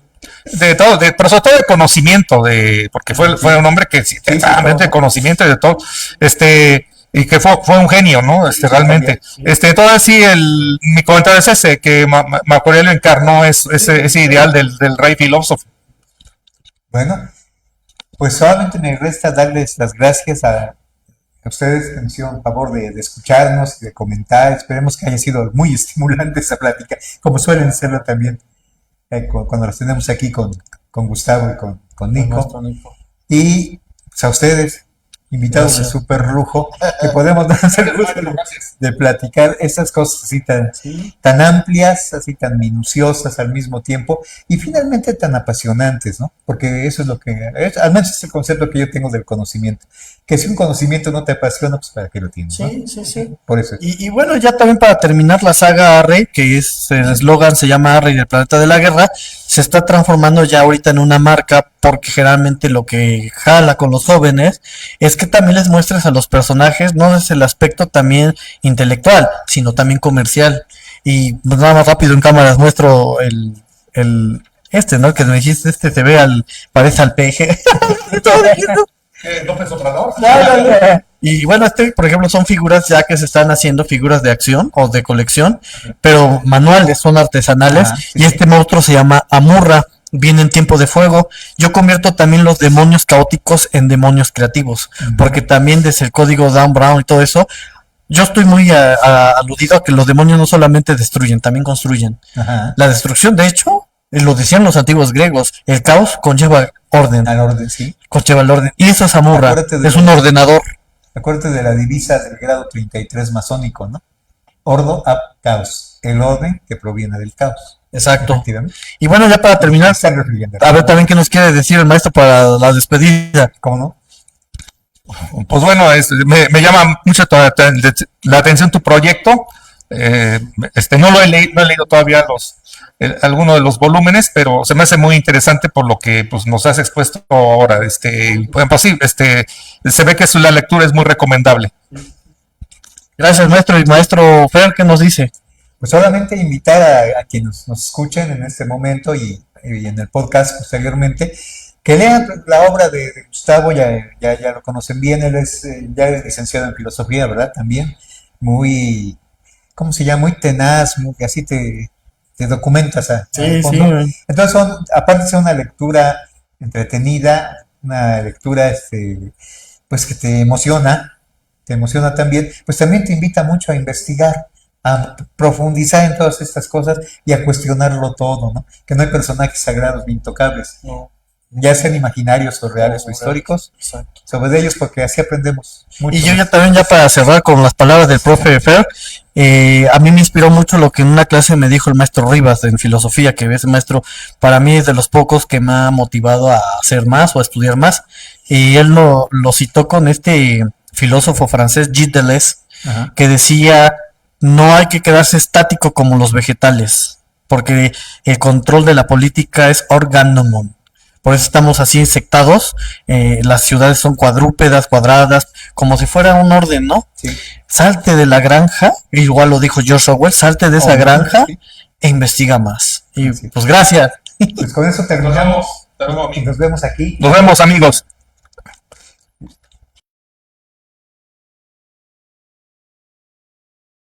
De todo, pero sobre todo de conocimiento, porque fue un hombre que sí, Sí, realmente de conocimiento y de todo, y que fue un genio, ¿no? Realmente. Entonces sí, mi comentario es ese, que Marco Aurelio encarnó ese ideal del rey filósofo. Bueno, pues solamente me resta darles las gracias a ustedes que nos hicieron el favor de escucharnos, de comentar. Esperemos que haya sido muy estimulante esa plática, como suelen serlo también cuando los tenemos aquí con Gustavo y con Nico. Y pues, a ustedes, invitados de Gracias. super lujo, que podemos darnos el gusto de platicar estas cosas así tan amplias, así tan minuciosas al mismo tiempo y finalmente tan apasionantes, ¿no? Porque eso es lo que, al menos es el concepto que yo tengo del conocimiento, que si un conocimiento no te apasiona, pues ¿para qué lo tienes, no? Sí. Por eso. Y bueno, ya también para terminar la saga Arrey, que es el eslogan se llama Arrey del planeta de la guerra, se está transformando ya ahorita en una marca porque generalmente lo que jala con los jóvenes es que también les muestres a los personajes, no es el aspecto también intelectual, sino también comercial. Y pues, nada más rápido en cámaras muestro ¿no? Que me dijiste, se ve parece al peje. López Obrador. Y bueno, por ejemplo, son figuras ya que se están haciendo figuras de acción o de colección, pero manuales, son artesanales. Ah, sí, Y este monstruo se llama Amurra, viene en tiempo de fuego. Yo convierto también los demonios caóticos en demonios creativos, porque también desde el código Dan Brown y todo eso, yo estoy muy aludido a que los demonios no solamente destruyen, también construyen. Ajá. La destrucción, de hecho, lo decían los antiguos griegos, el caos conlleva orden, Al orden, sí. conlleva el orden. Y eso es Amurra, Acuérdate de es un ordenador. Acuérdate de la divisa del grado 33 masónico, ¿no? Ordo ab caos, el orden que proviene del caos. Exacto. Efectivamente. Y bueno, ya para terminar, Están refiriendo. a ver también qué nos quiere decir el maestro para la despedida. ¿Cómo no? Pues bueno, me llama mucho la atención tu proyecto. No lo he leído, no he leído todavía algunos de los volúmenes, pero se me hace muy interesante por lo que pues, nos has expuesto ahora. Pues sí, se ve que la lectura es muy recomendable. Gracias, maestro. Y maestro Fer, ¿qué nos dice? Pues solamente invitar a quienes nos escuchen en este momento y en el podcast posteriormente, que lean la obra de Gustavo, ya lo conocen bien, él ya es licenciado en filosofía, ¿verdad? También muy, ¿cómo se llama? Muy tenaz, así te documentas al fondo. Entonces, aparte de ser una lectura entretenida, una lectura pues que te emociona también, pues también te invita mucho a investigar, a profundizar en todas estas cosas y a cuestionarlo todo, ¿no? Que no hay personajes sagrados ni intocables, ya sean imaginarios o reales o históricos, sobre ellos, porque así aprendemos mucho. Y yo ya para cerrar con las palabras del profe Fer, a mí me inspiró mucho lo que en una clase me dijo el maestro Rivas en filosofía, que ese maestro para mí es de los pocos que me ha motivado a hacer más o a estudiar más, y él lo citó con este filósofo francés Gilles Deleuze, que decía: no hay que quedarse estático como los vegetales, porque el control de la política es organomon. Por eso estamos así insectados. Las ciudades son cuadrúpedas, cuadradas, como si fuera un orden, ¿no? Sí. Salte de la granja, igual lo dijo George Orwell, salte de esa granja e investiga más. Y pues gracias. Pues con eso terminamos y nos vemos aquí. Nos vemos, amigos.